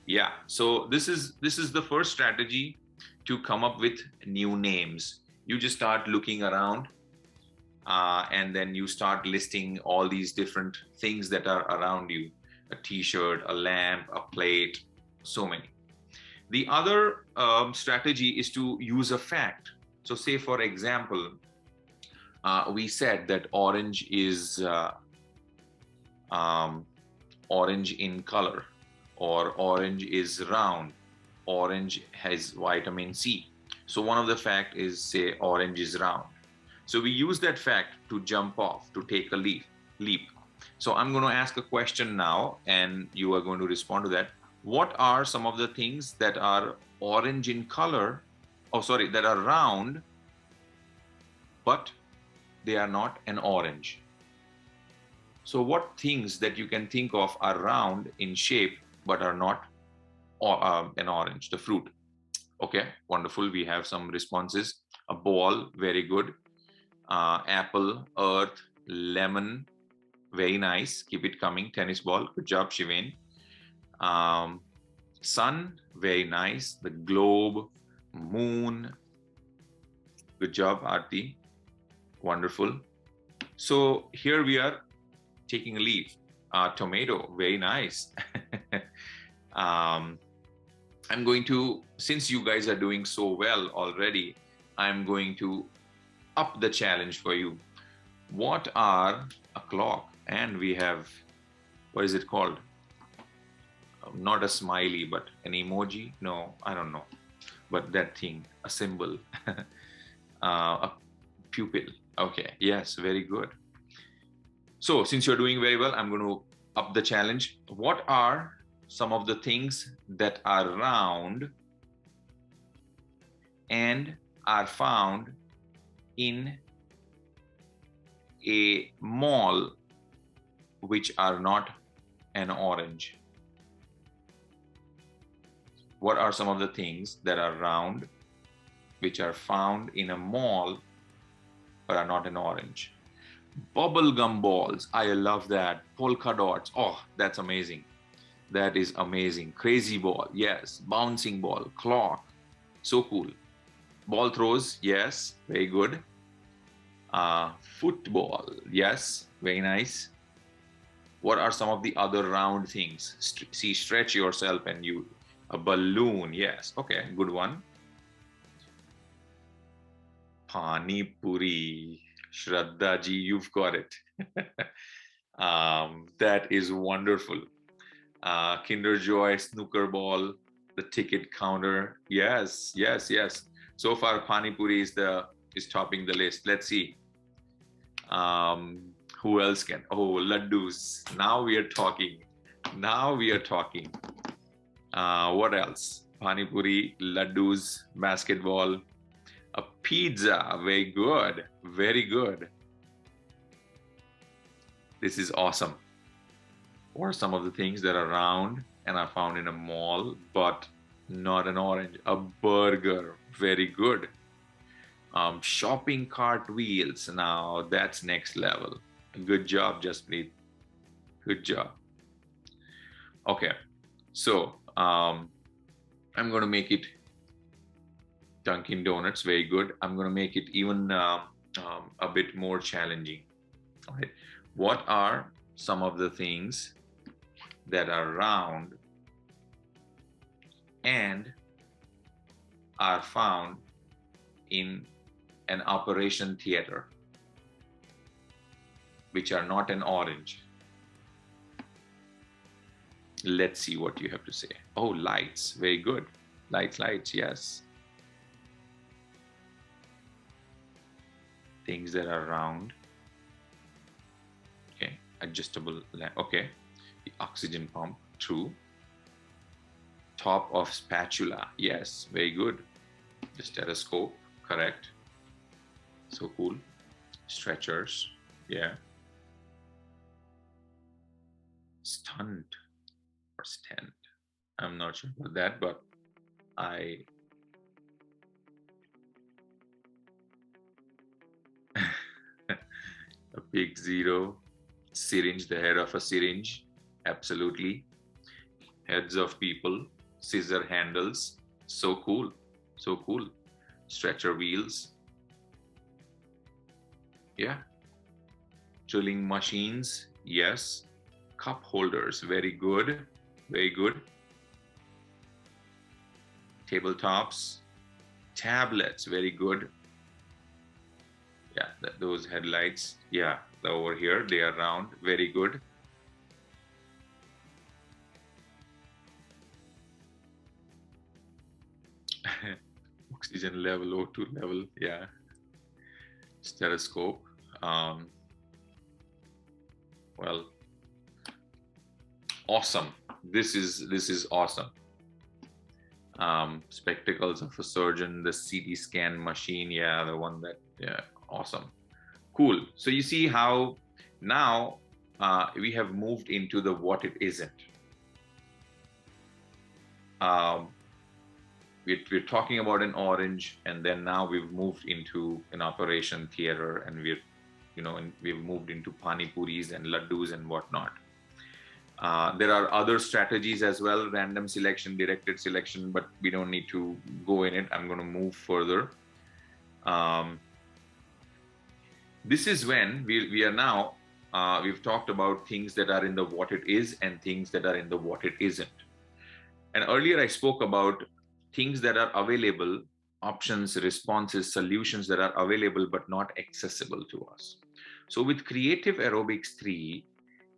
Yeah. So this is the first strategy to come up with new names. You just start looking around, and then you start listing all these different things that are around you: a t-shirt, a lamp, a plate, so many. The other strategy is to use a fact. So say, for example, we said that orange is orange in color, or orange is round, orange has vitamin C. So one of the fact is, say, orange is round. So we use that fact to jump off, to take a leap. So I'm going to ask a question now, and you are going to respond to that. What are some of the things that are orange in color, that are round, but they are not an orange? So what things that you can think of are round in shape, but are not an orange, the fruit? Okay, wonderful. We have some responses. A ball, very good. Apple, earth, lemon, very nice. Keep it coming. Tennis ball, good job, Shiveen. Sun, very nice. The globe, moon, good job, Aarti. Wonderful. So here we are taking a leaf. Tomato, very nice. I'm going to, since you guys are doing so well already, I'm going to up the challenge for you. What are a clock? And we have, what is it called? Not a smiley, but an emoji? No, I don't know. But that thing, a symbol, a pupil. Okay, yes, very good. So since you're doing very well, I'm going to up the challenge. What are some of the things that are round and are found in a mall which are not an orange? What are some of the things that are round which are found in a mall but are not an orange? Bubblegum balls, I love that. Polka dots, oh, that's amazing. That is amazing. Crazy ball, yes. Bouncing ball, clock, so cool. Ball throws, yes, very good. Football, yes, very nice. What are some of the other round things? See, stretch yourself and you, a balloon, yes, okay, good one. Pani Puri, Shraddha ji, you've got it. That is wonderful. Kinder Joy, snooker ball, the ticket counter. Yes, yes, yes. So far, Pani Puri is topping the list. Let's see. Who else can? Oh, laddus. Now we are talking. Now we are talking. What else? Pani Puri, laddus, basketball, a pizza. Very good. Very good. This is awesome. Or some of the things that are round and are found in a mall, but not an orange. A burger, very good. Shopping cart wheels, now that's next level. Good job, Jasprit. Good job. Okay, so I'm going to make it Dunkin' Donuts, very good. I'm going to make it even a bit more challenging. All right, what are some of the things that are round and are found in an operation theater, which are not an orange? Let's see what you have to say. Oh, lights, very good. Lights, yes. Things that are round. Okay, adjustable lamp. Okay, the oxygen pump, true. Top of spatula, yes, very good. The stethoscope, correct. So cool. Stretchers, yeah. Stunt or stent, I'm not sure about that, but I A big zero. Syringe, the head of a syringe. Absolutely. Heads of people. Scissor handles. So cool. So cool. Stretcher wheels. Yeah. Drilling machines. Yes. Cup holders. Very good. Very good. Tabletops. Tablets. Very good. Yeah, those headlights. Yeah, over here, they are round. Very good. Oxygen level, O2 level. Yeah. Stethoscope. Well, awesome. This is awesome. Spectacles of a surgeon, the CT scan machine. Yeah, the one that, yeah, awesome. Cool. So you see how now we have moved into the what it isn't. We're talking about an orange, and then now we've moved into an operation theater, and we've moved into pani puris and laddus and whatnot. There are other strategies as well, random selection, directed selection, but we don't need to go in it. I'm going to move further. This is when we are now, we've talked about things that are in the what it is and things that are in the what it isn't. And earlier I spoke about things that are available, options, responses, solutions that are available but not accessible to us. So with Creative Aerobics 3,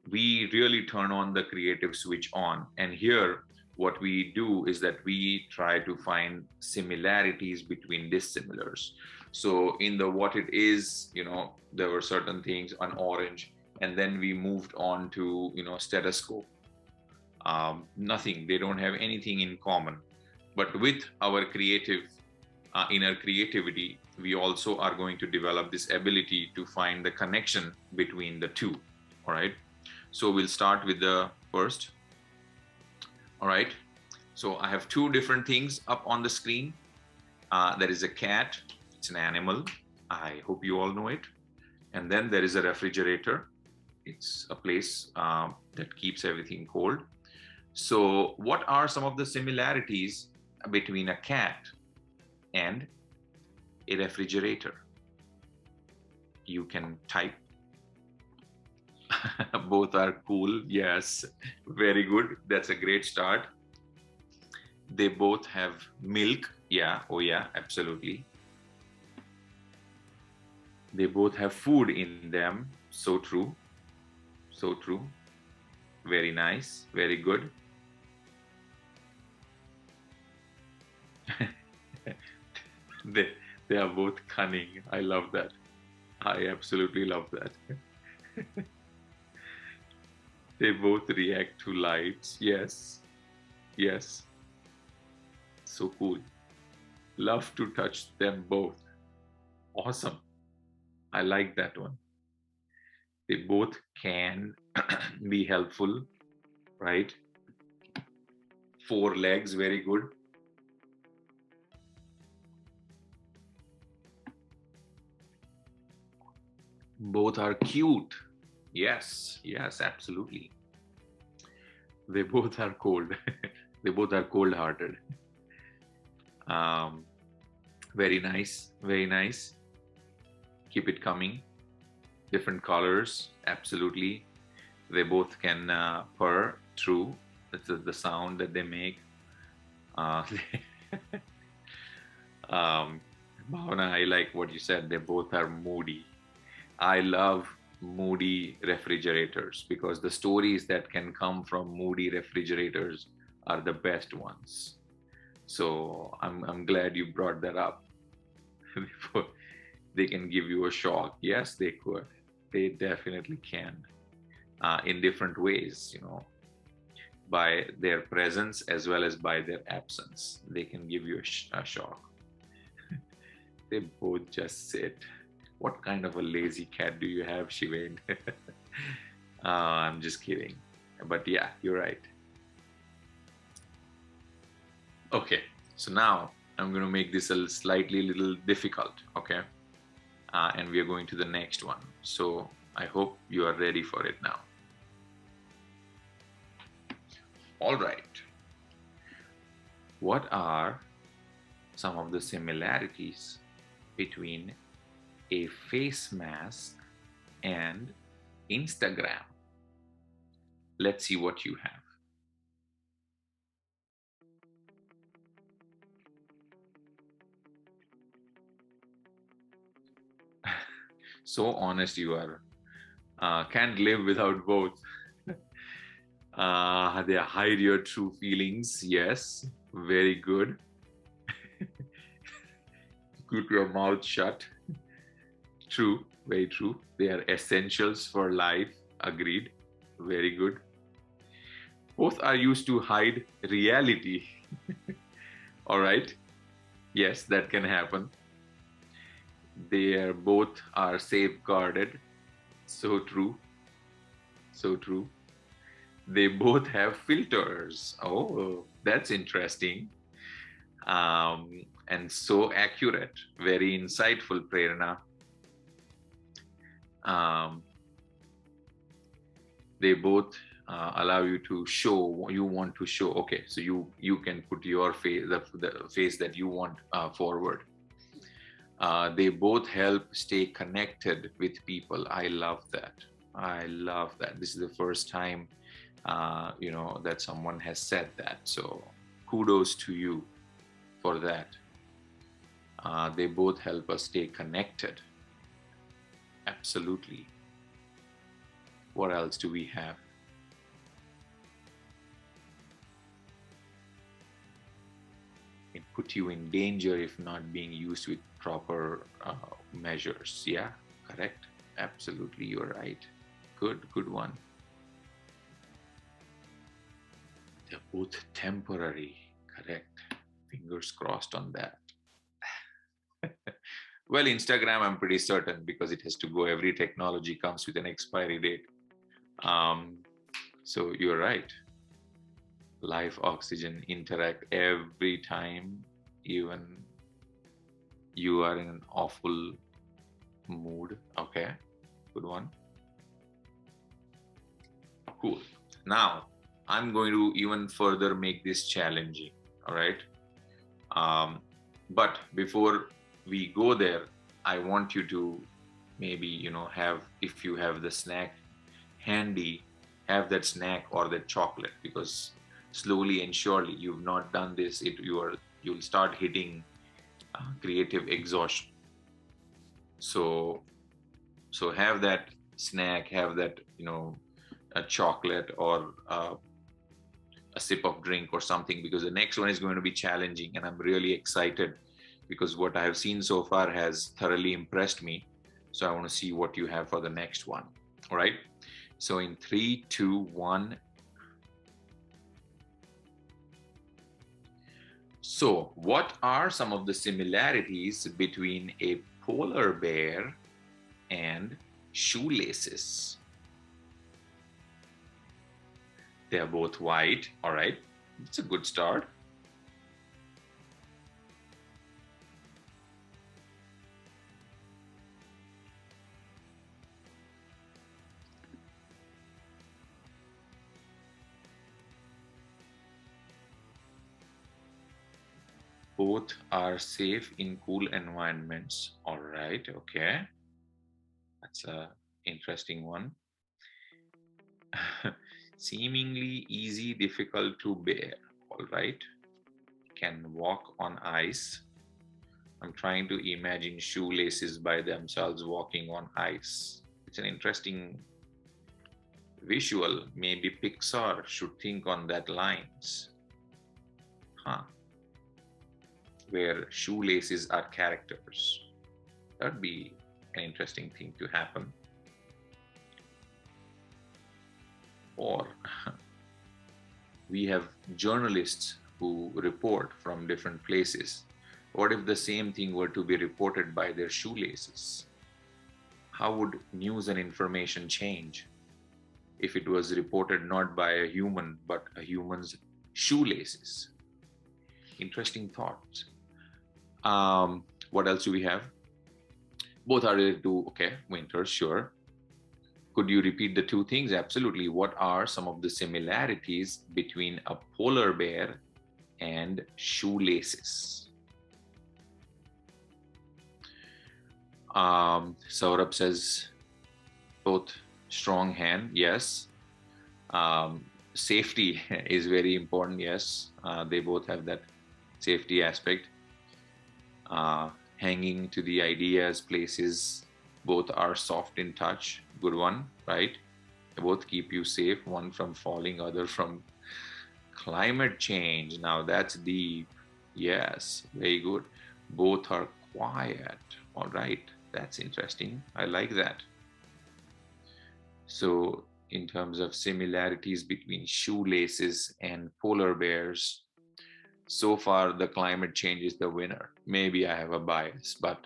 we really turn on the creative switch on. And here, what we do is that we try to find similarities between dissimilars. So in the what it is, there were certain things on orange, and then we moved on to, stethoscope. Nothing, they don't have anything in common. But with our creative, inner creativity, we also are going to develop this ability to find the connection between the two. All right. So we'll start with the first. All right. So I have two different things up on the screen. There is a cat. It's an animal. I hope you all know it. And then there is a refrigerator. It's a place that keeps everything cold. So what are some of the similarities between a cat and a refrigerator? You can type. Both are cool. Yes, very good. That's a great start. They both have milk. Yeah, oh yeah, absolutely. They both have food in them. So true. So true. Very nice. Very good. They are both cunning. I love that. I absolutely love that. They both react to lights. Yes. Yes. So cool. Love to touch them both. Awesome. I like that one. They both can be helpful, right? 4 legs, very good. Both are cute. Yes, yes, absolutely. They both are cold. They both are cold-hearted. Very nice, very nice. Keep it coming. Different colors, absolutely. They both can purr, true. That's the sound that they make. Bhavana, I like what you said. They both are moody. I love moody refrigerators because the stories that can come from moody refrigerators are the best ones. So I'm glad you brought that up. They can give you a shock. Yes, they could. They definitely can. In different ways, by their presence as well as by their absence. They can give you a shock. They both just sit. What kind of a lazy cat do you have, Shivain? I'm just kidding. But yeah, you're right. Okay, so now I'm going to make this a slightly little difficult, okay? And we are going to the next one. So I hope you are ready for it now. All right. What are some of the similarities between a face mask and Instagram? Let's see what you have. So honest you are. Can't live without both. They hide your true feelings. Yes, very good. Keep your mouth shut. True, very true. They are essentials for life. Agreed. Very good. Both are used to hide reality. All right. Yes, that can happen. They are both are safeguarded. So true. So true. They both have filters. Oh, that's interesting. And so accurate. Very insightful, Prerna. They both allow you to show what you want to show. Okay, so you can put your face, the face that you want forward. They both help stay connected with people. I love that. I love that. This is the first time that someone has said that. So kudos to you for that. They both help us stay connected. Absolutely. What else do we have? It put you in danger if not being used with proper measures. Yeah, correct. Absolutely, you're right. Good one. They're both temporary. Correct. Fingers crossed on that. Well, Instagram, I'm pretty certain because it has to go. Every technology comes with an expiry date. So you're right. Life, oxygen interact every time, even you are in an awful mood. Okay, good one. Cool. Now, I'm going to even further make this challenging. All right. But before we go there, I want you to maybe, have, if you have the snack handy, have that snack or that chocolate, because slowly and surely you've not done this, you'll start hitting creative exhaustion. So have that snack, have that, a chocolate or a sip of drink or something, because the next one is going to be challenging, and I'm really excited because what I have seen so far has thoroughly impressed me. So I want to see what you have for the next one. All right. So in 3, 2, 1. So what are some of the similarities between a polar bear and shoelaces? They are both white. All right. It's a good start. Both are safe in cool environments. All right. Okay. That's a interesting one. Seemingly easy, difficult to bear. All right. Can walk on ice. I'm trying to imagine shoelaces by themselves walking on ice. It's an interesting visual. Maybe Pixar should think on that lines. Where shoelaces are characters. That'd be an interesting thing to happen. Or we have journalists who report from different places. What if the same thing were to be reported by their shoelaces? How would news and information change if it was reported not by a human, but a human's shoelaces? Interesting thoughts. What else do we have? Both are related to, winter, sure. Could you repeat the two things? Absolutely. What are some of the similarities between a polar bear and shoelaces? Saurabh says both strong hand, yes. Safety is very important, yes. They both have that safety aspect. Hanging to the ideas, places, both are soft in touch. Good one, right? They both keep you safe, one from falling, other from climate change. Now that's deep. Yes, very good. Both are quiet. All right, that's interesting. I like that. So in terms of similarities between shoelaces and polar bears, so far the climate change is the winner. Maybe I have a bias, but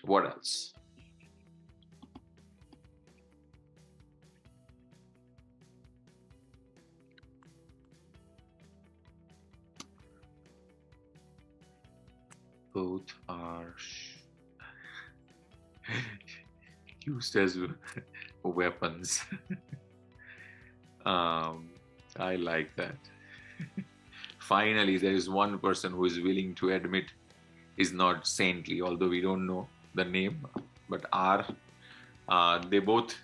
what else? Both are used as weapons. I like that. Finally, there is one person who is willing to admit is not saintly, although we don't know the name, but they both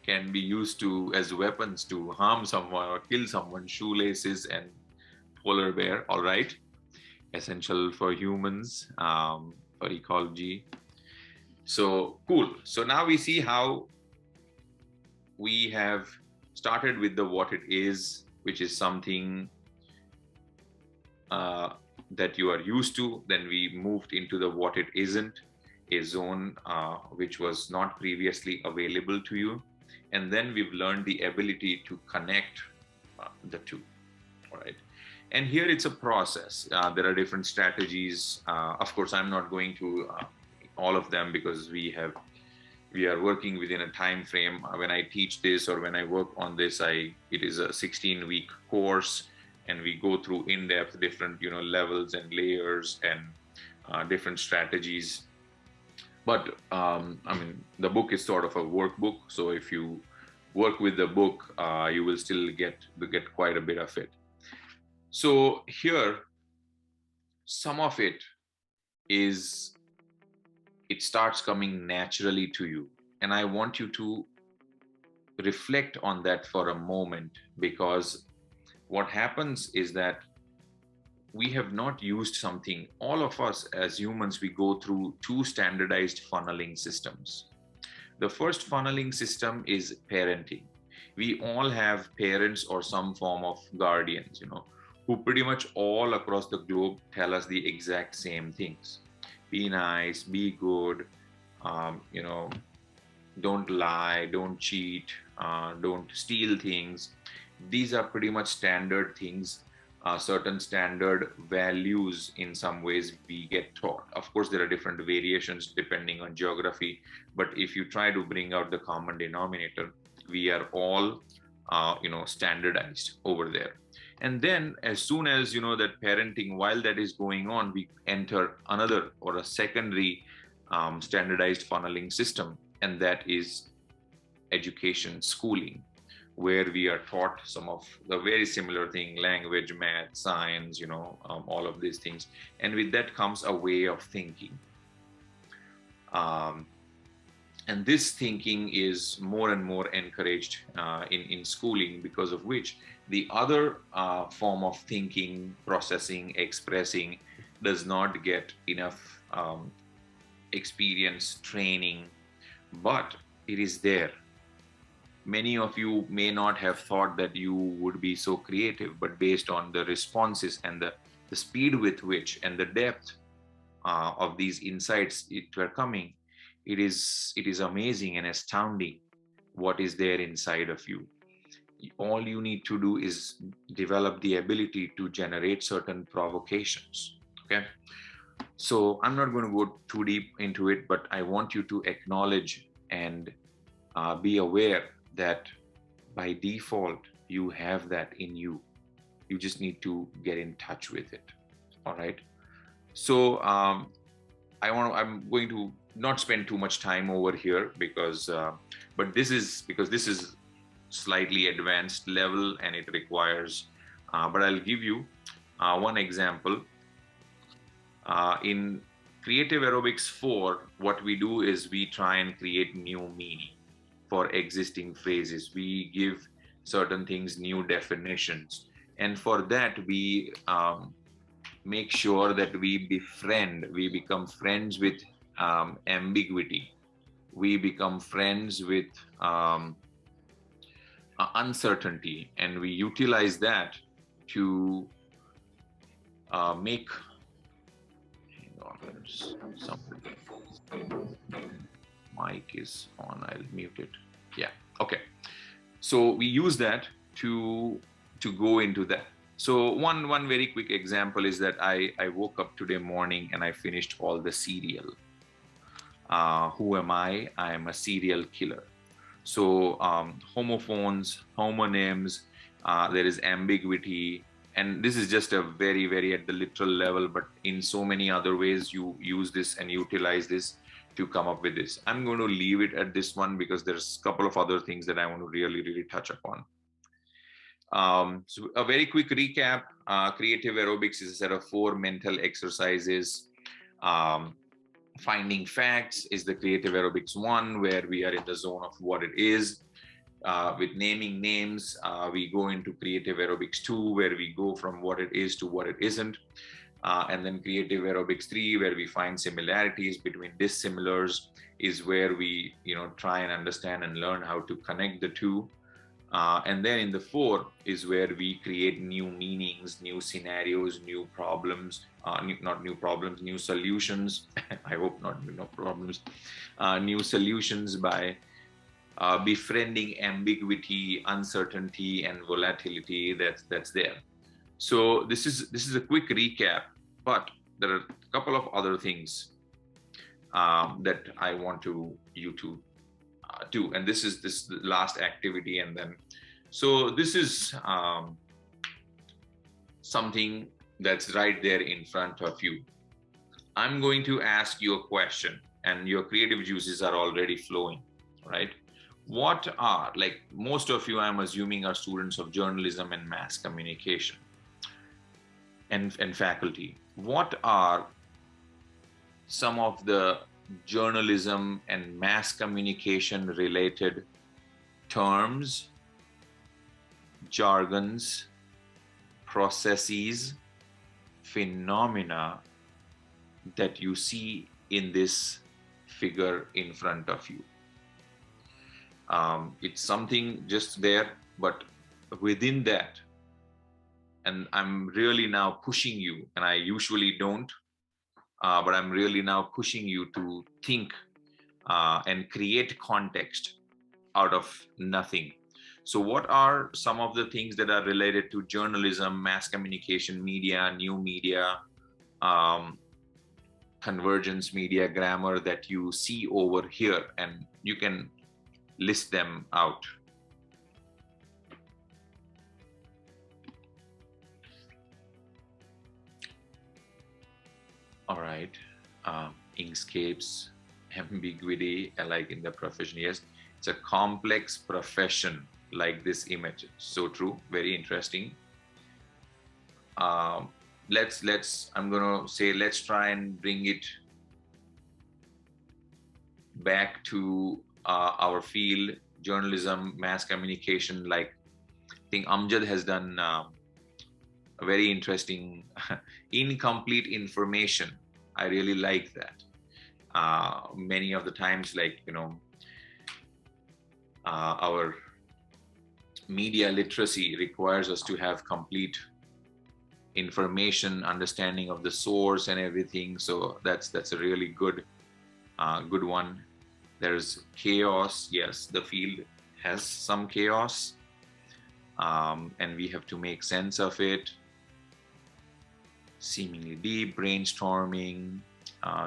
can be used to as weapons to harm someone or kill someone. Shoelaces and polar bear, all right, essential for humans, for ecology. So cool. So now we see how we have started with the what it is, which is something that you are used to. Then we moved into the what it isn't, a zone which was not previously available to you. And then we've learned the ability to connect the two, all right? And here it's a process. There are different strategies. Of course, I'm not going to all of them because we are working within a time frame. When I teach this or when I work on this, it is a 16-week course, and we go through in-depth different levels and layers and different strategies. But the book is sort of a workbook, so if you work with the book, you will still get quite a bit of it. So here, some of it starts coming naturally to you, and I want you to reflect on that for a moment, because what happens is that we have not used something. All of us as humans, we go through two standardized funneling systems. The first funneling system is parenting. We all have parents or some form of guardians, who pretty much all across the globe tell us the exact same things. Be nice, be good, don't lie, don't cheat, don't steal things. These are pretty much standard things, certain standard values in some ways we get taught. Of course, there are different variations depending on geography, but if you try to bring out the common denominator, we are all, standardized over there. And then as soon as, that parenting, while that is going on, we enter another or a secondary standardized funneling system, and that is education, schooling, where we are taught some of the very similar thing, language, math, science, all of these things. And with that comes a way of thinking. And this thinking is more and more encouraged in schooling, because of which the other form of thinking, processing, expressing does not get enough experience, training, but it is there. Many of you may not have thought that you would be so creative, but based on the responses and the speed with which and the depth of these insights were coming, it is amazing and astounding what is there inside of you. All you need to do is develop the ability to generate certain provocations. Okay. So I'm not going to go too deep into it, but I want you to acknowledge and be aware that by default, you have that in you. You just need to get in touch with it. All right. So I'm going to not spend too much time over here but this is slightly advanced level and it requires, but I'll give you one example. In Creative Aerobics 4, what we do is we try and create new meaning for existing phrases. We give certain things new definitions. And for that, we make sure that we become friends with ambiguity. We become friends with uncertainty, and we utilize that to make, hang on, there's something. Mic is on, I'll mute it. Yeah, okay. So we use that to go into that. So one very quick example is that I woke up today morning and I finished all the cereal. Who am I? I am a serial killer. So homophones, homonyms, there is ambiguity, and this is just a very, very at the literal level, but in so many other ways you use this and utilize this to come up with this. I'm going to leave it at this one because there's a couple of other things that I want to really touch upon. So a very quick recap, Creative Aerobics is a set of 4 mental exercises. Finding facts is the Creative Aerobics 1, where we are in the zone of what it is. With naming names, we go into Creative Aerobics 2, where we go from what it is to what it isn't. And then Creative Aerobics 3, where we find similarities between dissimilars, is where we try and understand and learn how to connect the two. And then in the 4 is where we create new meanings, new scenarios, new problems, not new problems, new solutions. I hope not new problems, new solutions by befriending ambiguity, uncertainty, and volatility that's there. So this is a quick recap, but there are a couple of other things that I want you to do, and this is this last activity, and then so this is something that's right there in front of you. I'm going to ask you a question, and your creative juices are already flowing, right? What are, like most of you, I'm assuming, are students of journalism and mass communication and faculty. What are some of the journalism and mass communication related terms, jargons, processes, phenomena that you see in this figure in front of you? It's something just there, but within that, and I'm really now pushing you, and I usually don't, but I'm really now pushing you to think and create context out of nothing. So what are some of the things that are related to journalism, mass communication, media, new media, convergence media, grammar that you see over here, and you can list them out. All right. Inkscapes, ambiguity, like in the profession. Yes, it's a complex profession, like this image. So true. Very interesting. I'm gonna say, let's try and bring it back to our field, journalism, mass communication. Like, I think Amjad has done a very interesting incomplete information. I really like that. Many of the times, like, our media literacy requires us to have complete information, understanding of the source and everything. So that's a really good one. There's chaos. Yes, the field has some chaos, and we have to make sense of it. Seemingly deep, brainstorming,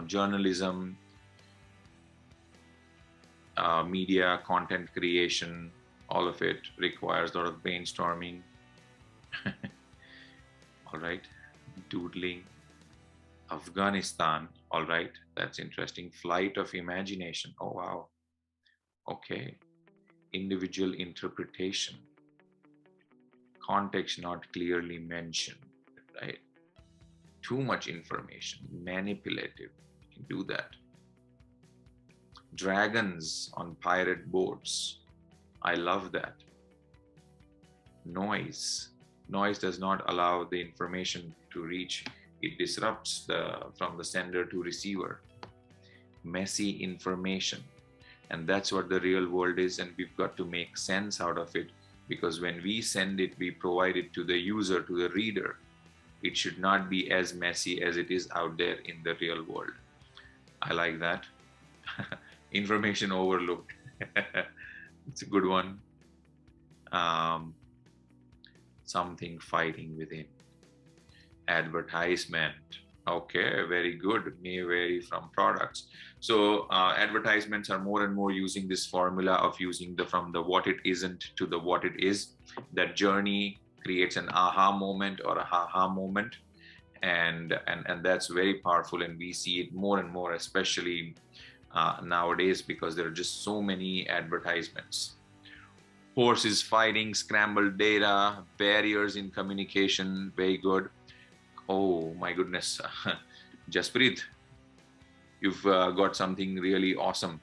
journalism, media, content creation, all of it requires a lot of brainstorming. All right, doodling, Afghanistan, All right, that's interesting. Flight of imagination. Oh, wow. Okay. Individual interpretation. Context not clearly mentioned, right? Too much information, manipulative. You can do that. Dragons on pirate boats. I love that. Noise. Noise does not allow the information to reach. It disrupts from the sender to receiver. Messy information. And that's what the real world is, and we've got to make sense out of it, because when we send it, we provide it to the user, to the reader. It should not be as messy as it is out there in the real world. I like that. Information overload. It's a good one. Something fighting within. Advertisement. Okay, very good. May vary from products. So advertisements are more and more using this formula of using from the what it isn't to the what it is. That journey creates an aha moment or a ha-ha moment. And that's very powerful. And we see it more and more, especially nowadays, because there are just so many advertisements. Horses fighting, scrambled data, barriers in communication, very good. Oh my goodness, Jasprit, you've got something really awesome.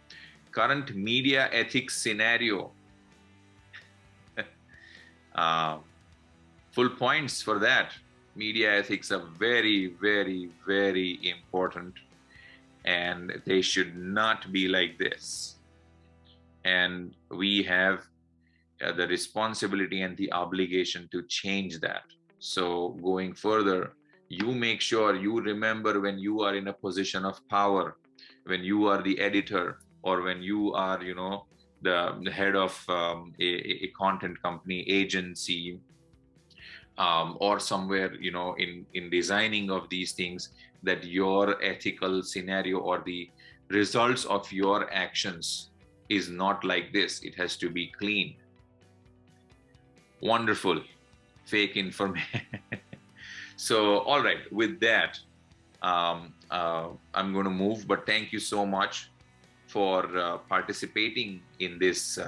Current media ethics scenario. Full points for that. Media ethics are very, very, very important, and they should not be like this. And we have the responsibility and the obligation to change that. So going further, you make sure you remember when you are in a position of power, when you are the editor, or when you are, the head of a content company, agency, or somewhere, in designing of these things, that your ethical scenario or the results of your actions is not like this. It has to be clean. Wonderful. Fake information. So, all right, with that, I'm going to move, but thank you so much for participating in this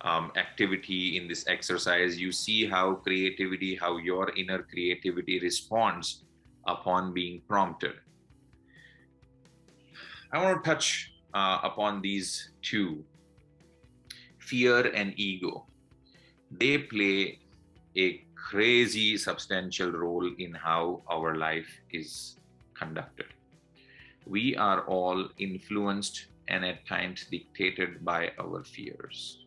activity, in this exercise. You see how creativity, how your inner creativity responds upon being prompted. I want to touch upon these two, fear and ego. They play a crazy substantial role in how our life is conducted. We are all influenced and at times dictated by our fears.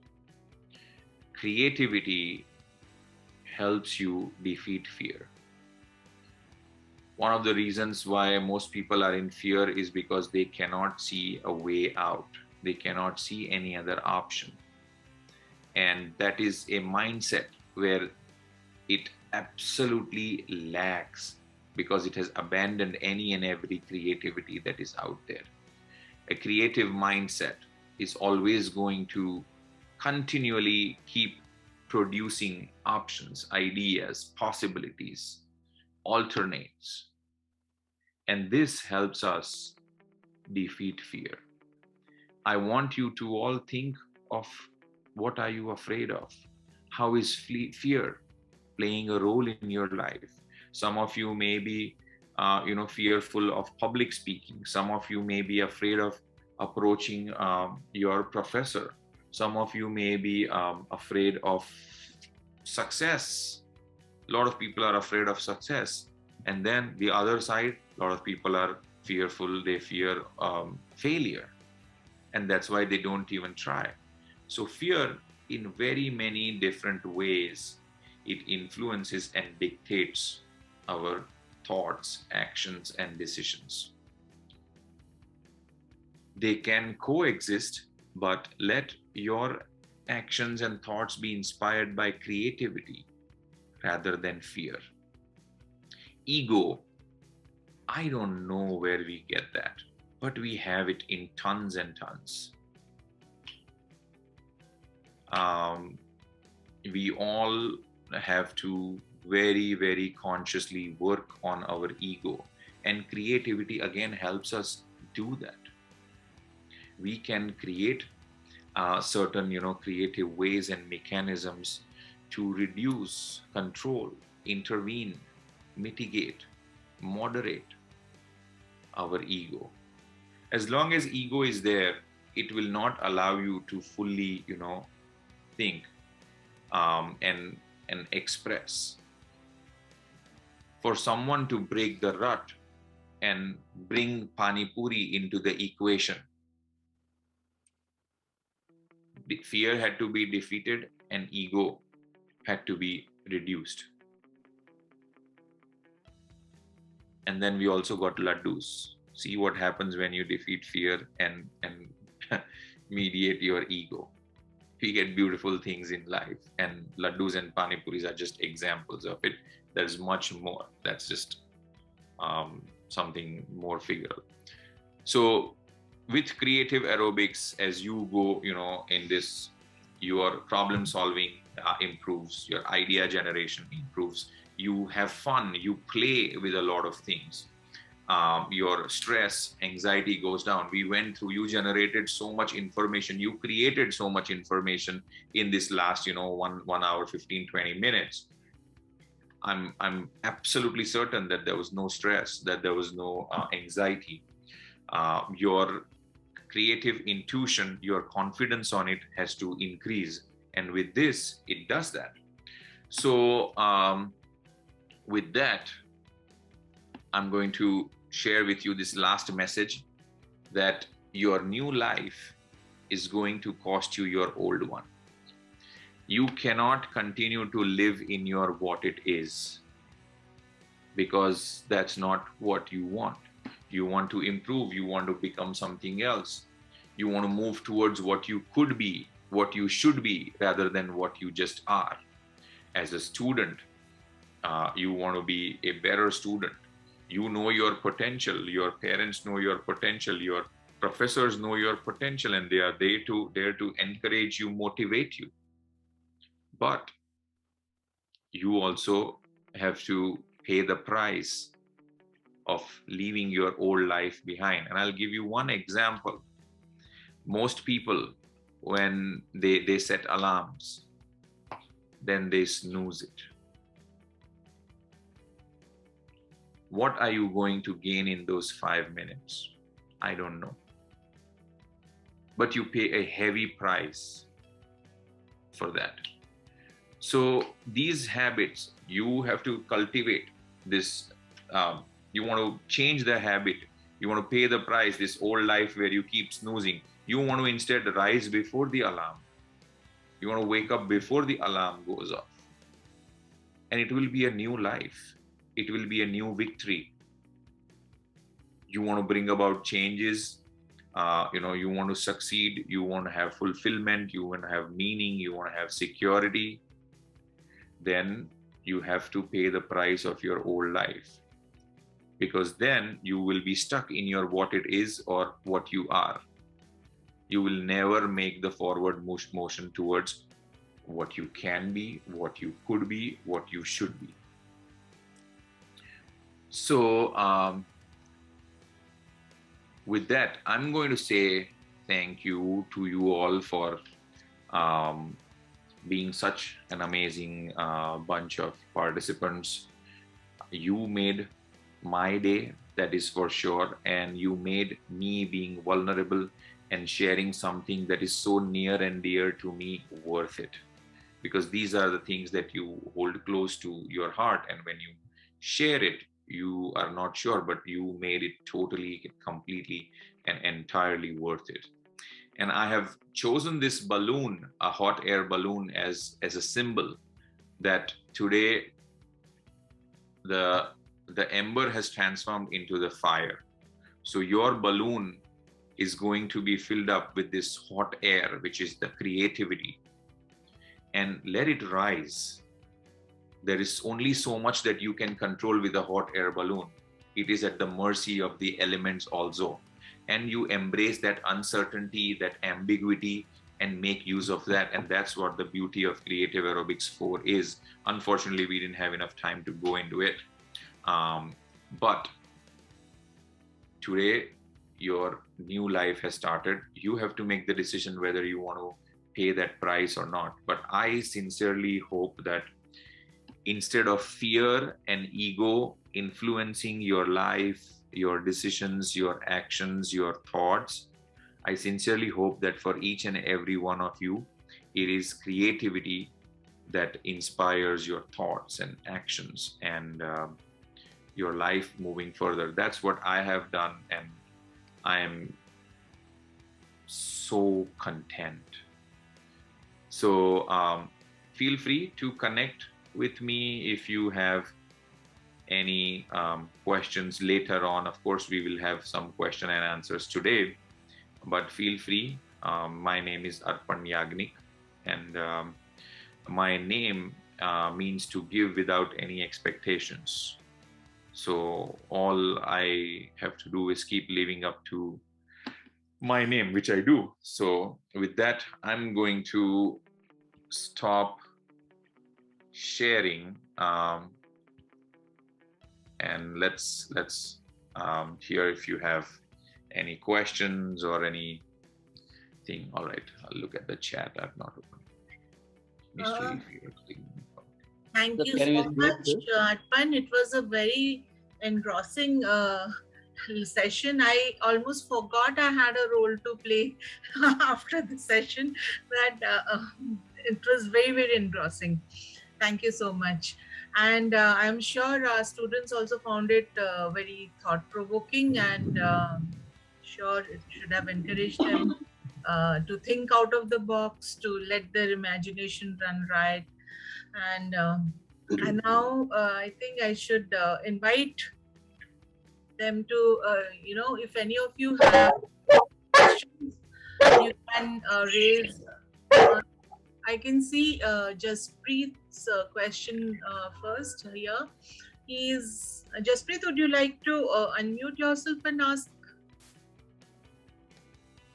Creativity helps you defeat fear. One of the reasons why most people are in fear is because they cannot see a way out. They cannot see any other option. And that is a mindset where it absolutely lacks, because it has abandoned any and every creativity that is out there. A creative mindset is always going to continually keep producing options, ideas, possibilities, alternates. And this helps us defeat fear. I want you to all think of, what are you afraid of? How is fear playing a role in your life? Some of you may be, fearful of public speaking. Some of you may be afraid of approaching your professor. Some of you may be afraid of success. A lot of people are afraid of success. And then the other side, a lot of people are fearful. They fear failure. And that's why they don't even try. So fear, in very many different ways, it influences and dictates our thoughts, actions, and decisions. They can coexist, but let your actions and thoughts be inspired by creativity rather than fear. Ego, I don't know where we get that, but we have it in tons and tons. We all have to very, very consciously work on our ego And creativity again helps us do that. We can create certain, creative ways and mechanisms to reduce, control, intervene, mitigate, moderate our ego. As long as ego is there, it will not allow you to fully, think and express. For someone to break the rut and bring Pani Puri into the equation, the fear had to be defeated and ego had to be reduced. And then we also got laddus. See what happens when you defeat fear and mediate your ego. We get beautiful things in life, and laddus and panipuris are just examples of it. There's much more. That's just something more figural. So with creative aerobics, as you go, in this, your problem solving improves, your idea generation improves, you have fun, you play with a lot of things. Your stress, anxiety goes down. You generated so much information, you created so much information in this last, 1 hour, 15, 20 minutes. I'm absolutely certain that there was no stress, that there was no anxiety. Your creative intuition, your confidence on it has to increase. And with this, it does that. So with that, I'm going to share with you this last message, that your new life is going to cost you your old one. You cannot continue to live in your what it is, because that's not what you want. You want to improve, you want to become something else. You want to move towards what you could be, what you should be, rather than what you just are. As a student, you want to be a better student. You know your potential, your parents know your potential, your professors know your potential, and they are there to encourage you, motivate you. But you also have to pay the price of leaving your old life behind. And I'll give you one example. Most people, when they set alarms, then they snooze it. What are you going to gain in those 5 minutes? I don't know. But you pay a heavy price for that. So these habits, you have to cultivate this. You want to change the habit. You want to pay the price, this old life where you keep snoozing. You want to instead rise before the alarm. You want to wake up before the alarm goes off. And it will be a new life. It will be a new victory. You want to bring about changes. You want to succeed. You want to have fulfillment. You want to have meaning. You want to have security. Then you have to pay the price of your old life. Because then you will be stuck in your what it is or what you are. You will never make the forward motion towards what you can be, what you could be, what you should be. So with that, I'm going to say thank you to you all for being such an amazing bunch of participants. You made my day, that is for sure, and you made me being vulnerable and sharing something that is so near and dear to me worth it. Because these are the things that you hold close to your heart, and when you share it, you are not sure, but you made it totally, completely, and entirely worth it. And I have chosen this balloon, a hot air balloon, as a symbol that today the ember has transformed into the fire. So your balloon is going to be filled up with this hot air, which is the creativity, and let it rise. There is only so much that you can control with a hot air balloon. It is at the mercy of the elements also. And you embrace that uncertainty, that ambiguity, and make use of that. And that's what the beauty of Creative Aerobics 4 is. Unfortunately, we didn't have enough time to go into it. But today your new life has started. You have to make the decision whether you want to pay that price or not. But I sincerely hope that instead of fear and ego influencing your life, your decisions, your actions, your thoughts, I sincerely hope that for each and every one of you, it is creativity that inspires your thoughts and actions and your life moving further. That's what I have done, and I am so content. So feel free to connect with me if you have any questions later on. Of course, we will have some question and answers today, but feel free. My name is Arpan Yagnik, and my name means to give without any expectations. So all I have to do is keep living up to my name, which I do. So with that, I'm going to stop sharing, and let's hear if you have any questions or anything. All right, I'll look at the chat. I've not opened. Thank you so much, Arpan. It was a very engrossing session. I almost forgot I had a role to play after the session, but it was very, very engrossing. Thank you so much. And I'm sure our students also found it very thought-provoking, and sure it should have encouraged them to think out of the box, to let their imagination run riot. And now I think I should invite them to, if any of you have questions, you can raise. I can see Jaspreet's question first here. Jaspreet, would you like to unmute yourself and ask?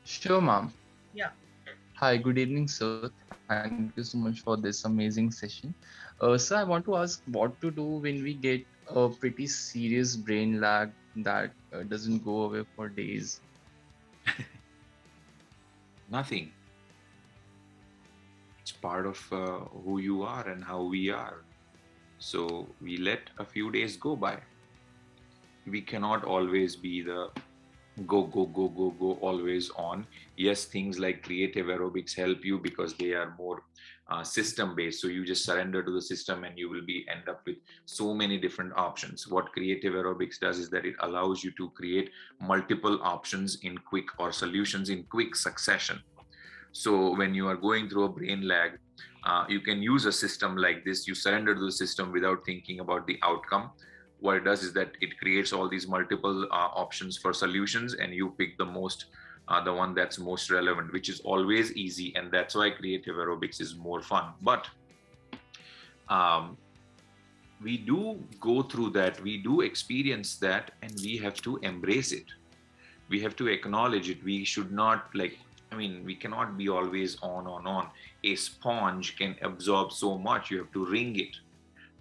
Sure, ma'am. Yeah. Hi, good evening, sir. Thank you so much for this amazing session. Sir, I want to ask what to do when we get a pretty serious brain lag that doesn't go away for days. Nothing. It's part of who you are and how we are. So we let a few days go by. We cannot always be the go always on. Yes, things like creative aerobics help you because they are more system based. So you just surrender to the system and you will end up with so many different options. What creative aerobics does is that it allows you to create multiple options in quick, or solutions in quick succession. So when you are going through a brain lag, you can use a system like this. You surrender to the system without thinking about the outcome. What it does is that it creates all these multiple options for solutions, and you pick the one that's most relevant, which is always easy. And that's why creative aerobics is more fun. But we do go through that, we do experience that, and we have to embrace it. We have to acknowledge it. We should not we cannot be always on. A sponge can absorb so much. You have to wring it.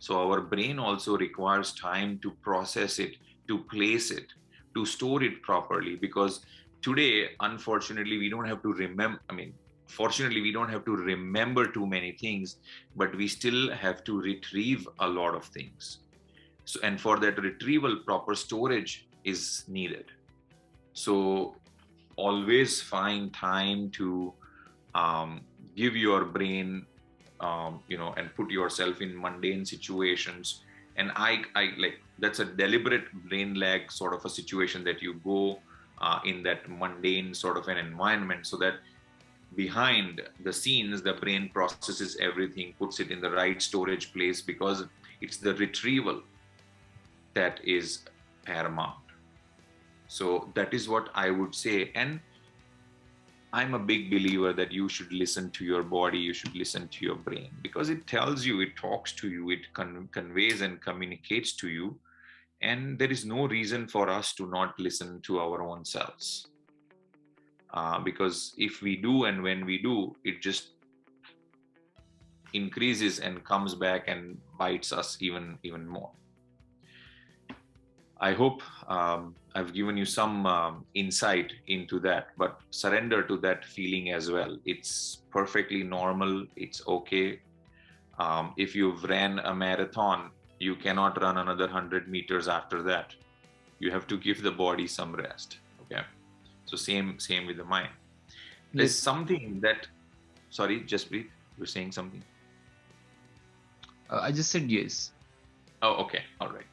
So our brain also requires time to process it, to place it, to store it properly. Because today, unfortunately, we don't have to remember. Fortunately, we don't have to remember too many things, but we still have to retrieve a lot of things. So, and for that retrieval, proper storage is needed. So always find time to give your brain, and put yourself in mundane situations. And I that's a deliberate brain lag sort of a situation, that you go in that mundane sort of an environment, so that behind the scenes, the brain processes everything, puts it in the right storage place, because it's the retrieval that is paramount. So that is what I would say. And I'm a big believer that you should listen to your body, you should listen to your brain, because it tells you, it talks to you, it conveys and communicates to you. And there is no reason for us to not listen to our own selves. Because if we do, and when we do, it just increases and comes back and bites us even more. I hope I've given you some insight into that, but surrender to that feeling as well. It's perfectly normal. It's okay. If you've ran a marathon, you cannot run another 100 meters after that. You have to give the body some rest. Okay. So same with the mind. There's Yes. something that, sorry, just breathe. You're saying something. I just said yes. Oh, okay. All right.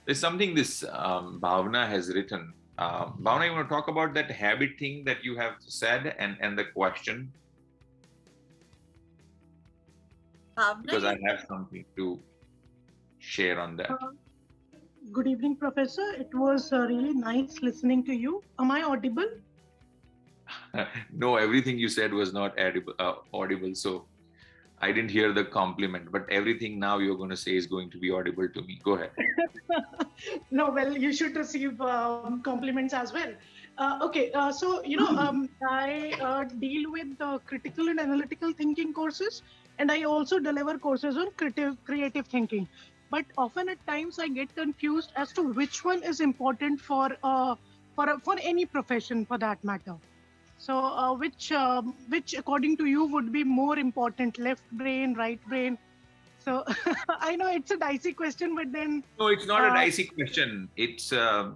There's something this Bhavna has written. Bhavna, you want to talk about that habit thing that you have said and the question? Because I have something to share on that. Good evening, Professor. It was really nice listening to you. Am I audible? No, everything you said was not audible. So I didn't hear the compliment, but everything now you're going to say is going to be audible to me. Go ahead. No, well, you should receive compliments as well. Okay, so, I deal with critical and analytical thinking courses, and I also deliver courses on creative thinking. But often at times I get confused as to which one is important for any profession for that matter. So, which according to you would be more important, left brain, right brain? So, I know it's a dicey question, but then No, it's not a dicey question. It's a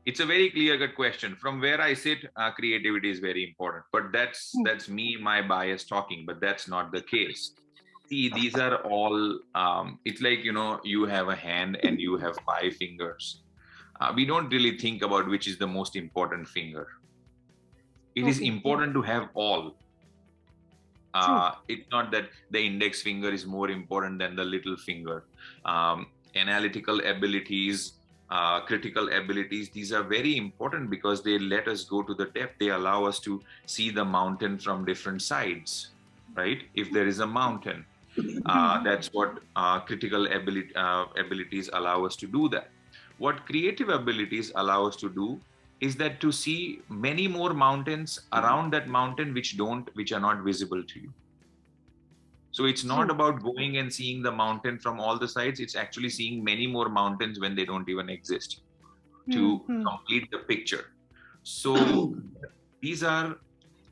very clear-cut question. From where I sit, creativity is very important. But that's me, my bias talking. But that's not the case. See, these are all. It's like you have a hand and you have 5 fingers. We don't really think about which is the most important finger. It is important to have all. It's not that the index finger is more important than the little finger. Analytical abilities, critical abilities, these are very important because they let us go to the depth. They allow us to see the mountain from different sides, right? If there is a mountain, that's what critical abilities allow us to do that. What creative abilities allow us to do is that to see many more mountains around that mountain which are not visible to you. So it's not about going and seeing the mountain from all the sides. It's actually seeing many more mountains when they don't even exist to complete the picture. So these are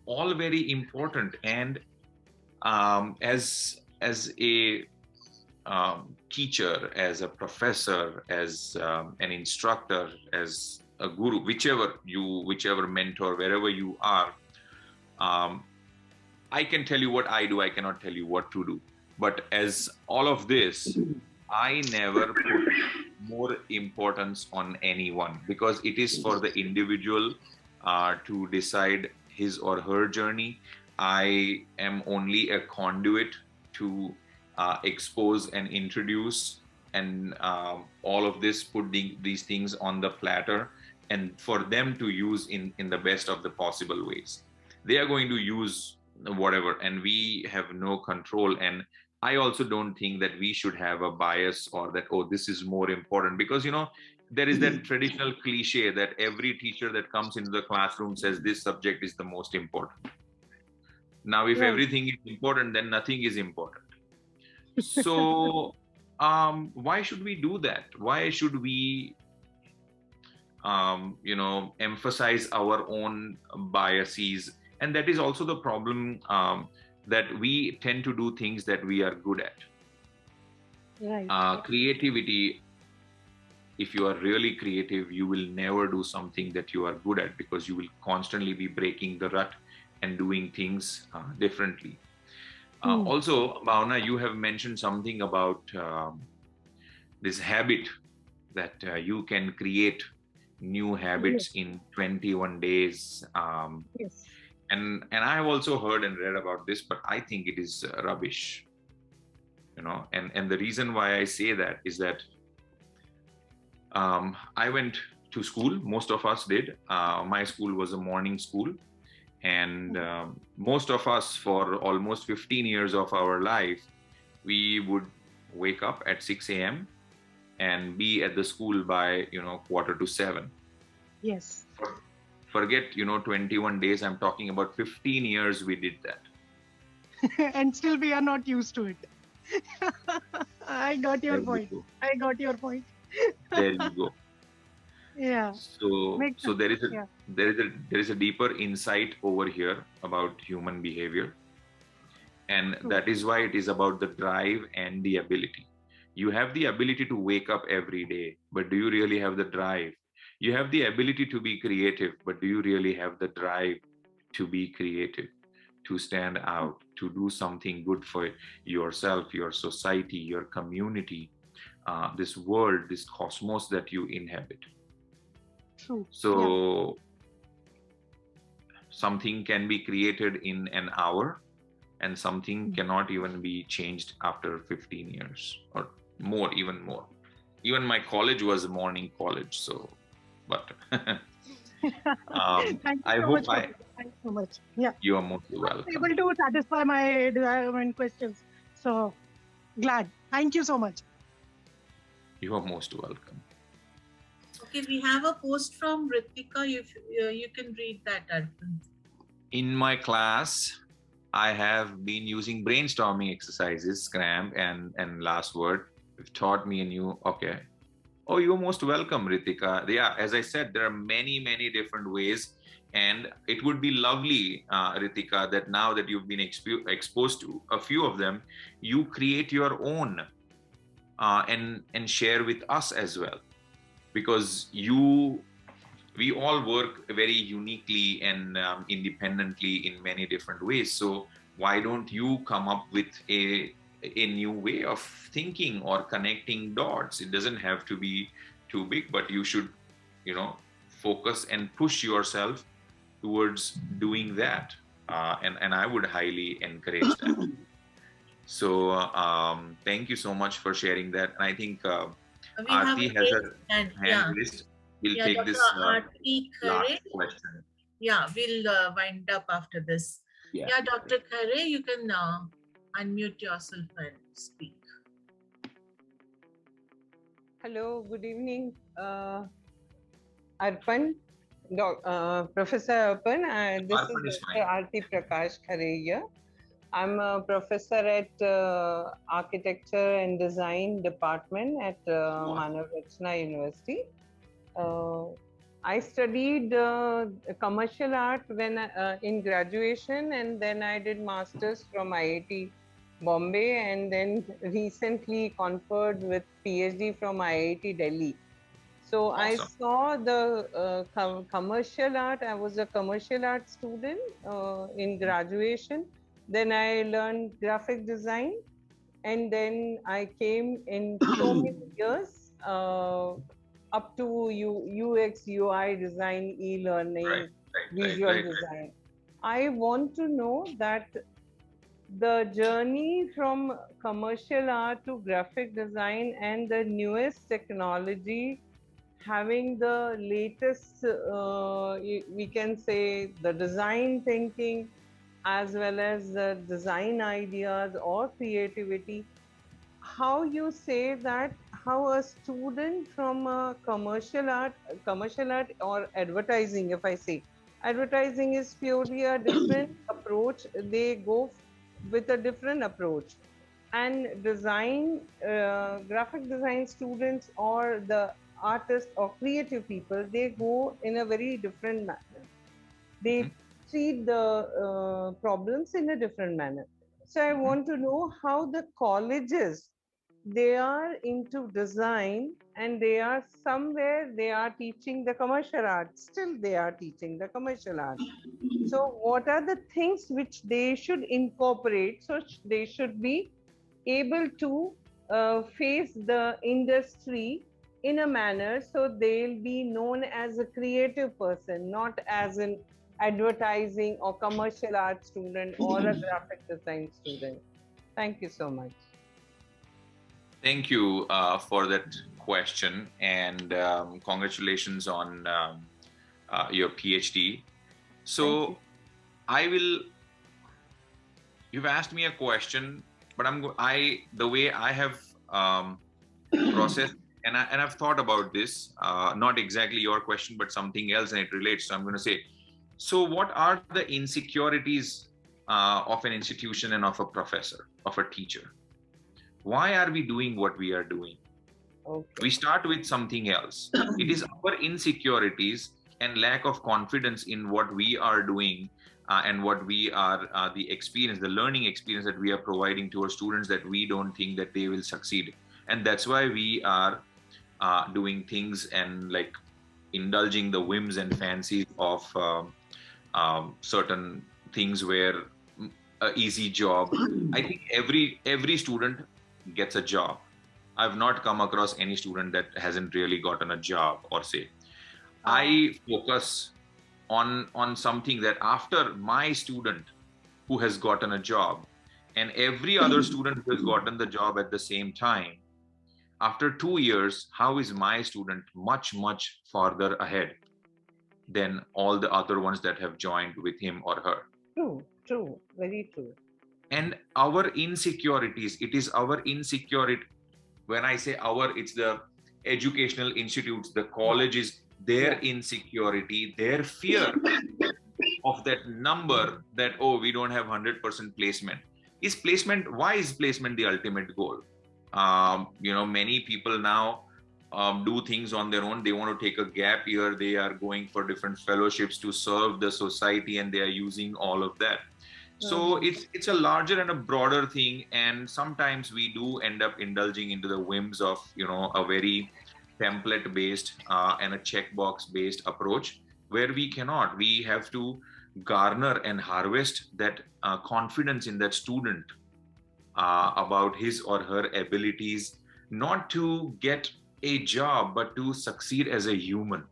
all very important. And as a teacher, as a professor, as an instructor, as a guru, whichever mentor, wherever you are, I can tell you what I do. I cannot tell you what to do. But as all of this, I never put more importance on anyone because it is for the individual to decide his or her journey. I am only a conduit to expose and introduce and all of this, put these things on the platter and for them to use in the best of the possible ways. They are going to use whatever, and we have no control. And I also don't think that we should have a bias or that, oh, this is more important, because there is that traditional cliche that every teacher that comes into the classroom says this subject is the most important. Now, if everything is important, then nothing is important. So why should we do that? Why should we emphasize our own biases? And that is also the problem, that we tend to do things that we are good at. Creativity, if you are really creative, you will never do something that you are good at because you will constantly be breaking the rut and doing things differently. Also, Bhavna, you have mentioned something about this habit that you can create new habits in 21 days. And I have also heard and read about this, but I think it is rubbish. And the reason why I say that is that I went to school. Most of us did. My school was a morning school. And most of us, for almost 15 years of our life, we would wake up at 6 a.m. and be at the school by, 6:45. Yes. Forget, 21 days. I'm talking about 15 years we did that. And still we are not used to it. I got your point. There you go. Yeah. So Makes sense. there is Yeah. a deeper insight over here about human behavior, and True. that is why it is about the drive and the ability. You have the ability to wake up every day, but do you really have the drive? You have the ability to be creative, but do you really have the drive to be creative, to stand out, to do something good for yourself, your society, your community, this world, this cosmos that you inhabit? True. Yeah. So something can be created in an hour, and something cannot even be changed after 15 years or more, even more. Even my college was a morning college, so, but Thank you I so hope much, Professor. Thank you so much. Yeah. you are most I was welcome. able to satisfy my development questions. So glad. Thank you so much. You are most welcome. Okay, we have a post from Ritika. You can read that, Arpan. In my class, I have been using brainstorming exercises, Scram and last word. You've taught me a new, okay. Oh, you're most welcome, Ritika. Yeah, as I said, there are many, many different ways. And it would be lovely, Ritika, that now that you've been exposed to a few of them, you create your own and share with us as well. Because we all work very uniquely and independently in many different ways. So why don't you come up with a new way of thinking or connecting dots? It doesn't have to be too big, but you should, focus and push yourself towards doing that. And I would highly encourage that. So thank you so much for sharing that. And I think We have Aarti a has raised a hand. hand raised. We'll take Dr. this Aarti last Khare. question. Yeah, we'll wind up after this. Yeah. Dr. Khare, you can unmute yourself and speak. Hello, good evening, Arpan, Professor Arpan. This Arpan is is Dr. Aarti Prakash Khare here. I'm a professor at Architecture and Design Department at Manav Rachna University. I studied commercial art when in graduation, and then I did masters from IIT Bombay, and then recently conferred with PhD from IIT Delhi. So Awesome. I saw the commercial art. I was a commercial art student in graduation. Then I learned graphic design, and then I came in so many years up to UX, UI design, e-learning, visual design. I want to know that the journey from commercial art to graphic design and the newest technology, having the latest, we can say, the design thinking, as well as the design ideas or creativity, how you say that, how a student from a commercial art or advertising, if I say, advertising is purely a different approach. They go with a different approach. And design, graphic design students or the artists or creative people, they go in a very different manner. They treat the problems in a different manner. So I want to know how the colleges, they are into design, and they are somewhere they are teaching the commercial art. Still they are teaching the commercial art. So what are the things which they should incorporate, so they should be able to face the industry in a manner so they'll be known as a creative person, not as an advertising or commercial art student or a graphic design student. Thank you so much. Thank you for that question, and congratulations on your PhD. So you've asked me a question, but the way I have processed, and I've thought about this, not exactly your question, but something else, and it relates. So I'm going to say, so what are the insecurities of an institution and of a professor, of a teacher? Why are we doing what we are doing? Okay. We start with something else. It is our insecurities and lack of confidence in what we are doing, and what we are, the experience, the learning experience that we are providing to our students, that we don't think that they will succeed. And that's why we are doing things and like indulging the whims and fancies of certain things where a easy job. I think every student gets a job. I've not come across any student that hasn't really gotten a job or say. I focus on something that after my student who has gotten a job and every other student who has gotten the job at the same time, after 2 years, how is my student much farther ahead than all the other ones that have joined with him or her? True, very true. And our insecurities, it is our insecurity. When I say our, it's the educational institutes, the colleges, their insecurity, their fear of that number, that, oh, we don't have 100% placement. Why is placement the ultimate goal? Many people now do things on their own. They want to take a gap year. They are going for different fellowships to serve the society, and they are using all of that. So it's a larger and a broader thing, and sometimes we do end up indulging into the whims of a very template based and a checkbox based approach, where we have to garner and harvest that confidence in that student about his or her abilities, not to get a job but to succeed as a human.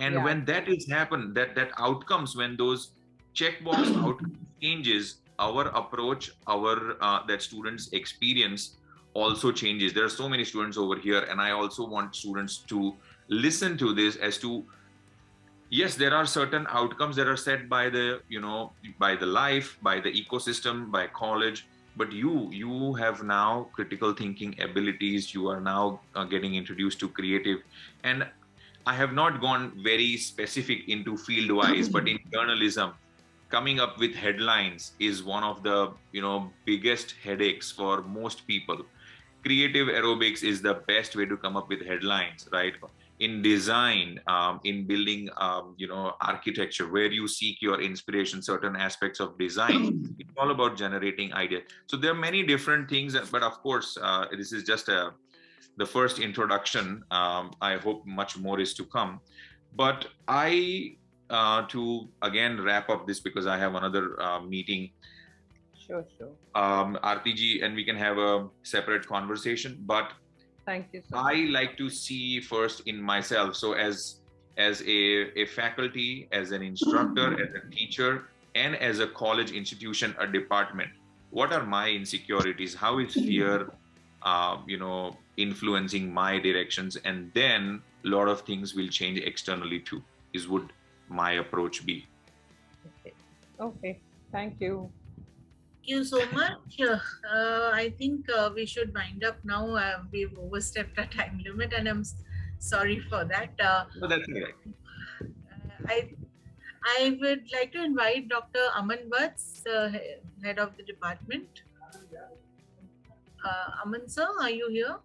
And when that is happen, that outcomes, when those checkbox outcomes changes, our approach, our that students experience also changes. There are so many students over here, and I also want students to listen to this as to, yes, there are certain outcomes that are set by the by the life, by the ecosystem, by college, but you have now critical thinking abilities. You are now getting introduced to creative. And I have not gone very specific into field wise, but in journalism, coming up with headlines is one of the biggest headaches for most people. Creative aerobics is the best way to come up with headlines, right? In design, in building architecture, where you seek your inspiration, certain aspects of design, it's all about generating ideas. So there are many different things, but of course this is just the first introduction. I hope much more is to come, but I to again wrap up this, because I have another meeting. Sure. RTG, and we can have a separate conversation. But Thank you so I much. like to see first in myself. So as a faculty, as an instructor, as a teacher, and as a college institution, a department, what are my insecurities? How is fear, influencing my directions? And then a lot of things will change externally too, would my approach be. Okay. Thank you. Thank you so much. I think we should wind up now. We've overstepped our time limit, and I'm sorry for that. So that's right. I would like to invite Dr. Aman Watts, head of the department. Aman sir, are you here?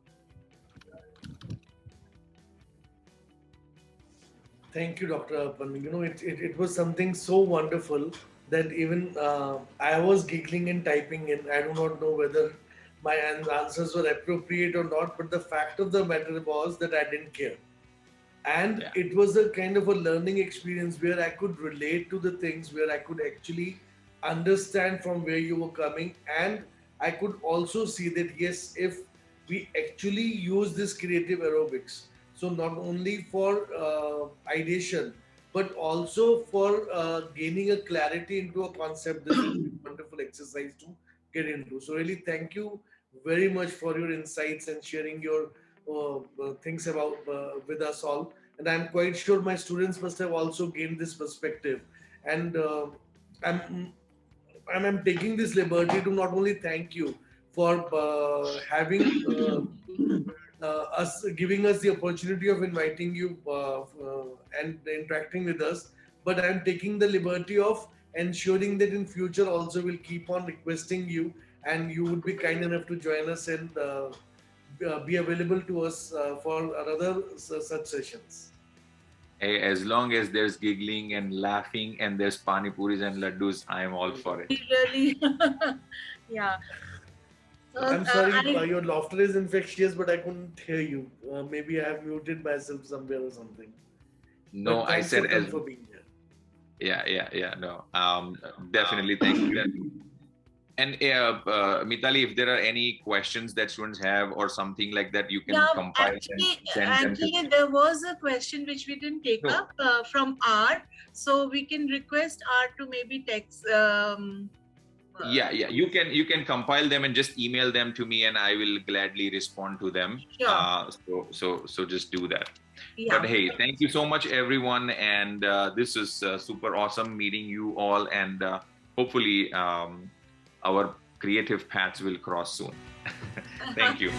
Thank you, Dr. Arpan. It was something so wonderful that even I was giggling and typing in. I do not know whether my answers were appropriate or not, but the fact of the matter was that I didn't care. And it was a kind of a learning experience where I could relate to the things, where I could actually understand from where you were coming. And I could also see that, yes, if we actually use this creative aerobics, so not only for ideation, but also for gaining a clarity into a concept, this is a wonderful exercise to get into. So really, thank you very much for your insights and sharing your things about with us all. And I'm quite sure my students must have also gained this perspective. And I'm taking this liberty to not only thank you for having us, giving us the opportunity of inviting you and interacting with us, but I'm taking the liberty of ensuring that in future also we'll keep on requesting you, and you would be kind enough to join us and be available to us for another such sessions. As long as there's giggling and laughing and there's pani puris and laddus, I am all for it. Really, yeah. I'm sorry, I, your laughter is infectious, but I couldn't hear you. Maybe I have muted myself somewhere or something. No, But I thanks said as for being here. yeah. No, definitely. Thank you. And Maithili, if there are any questions that students have or something like that, you can compile and send them to actually, there was a question which we didn't take up from R, so we can request R to maybe text. Yeah, you can compile them and just email them to me, and I will gladly respond to them. Sure. So just do that. Yeah. But hey, thank you so much, everyone, and this is super awesome meeting you all, and hopefully our creative paths will cross soon. Thank you.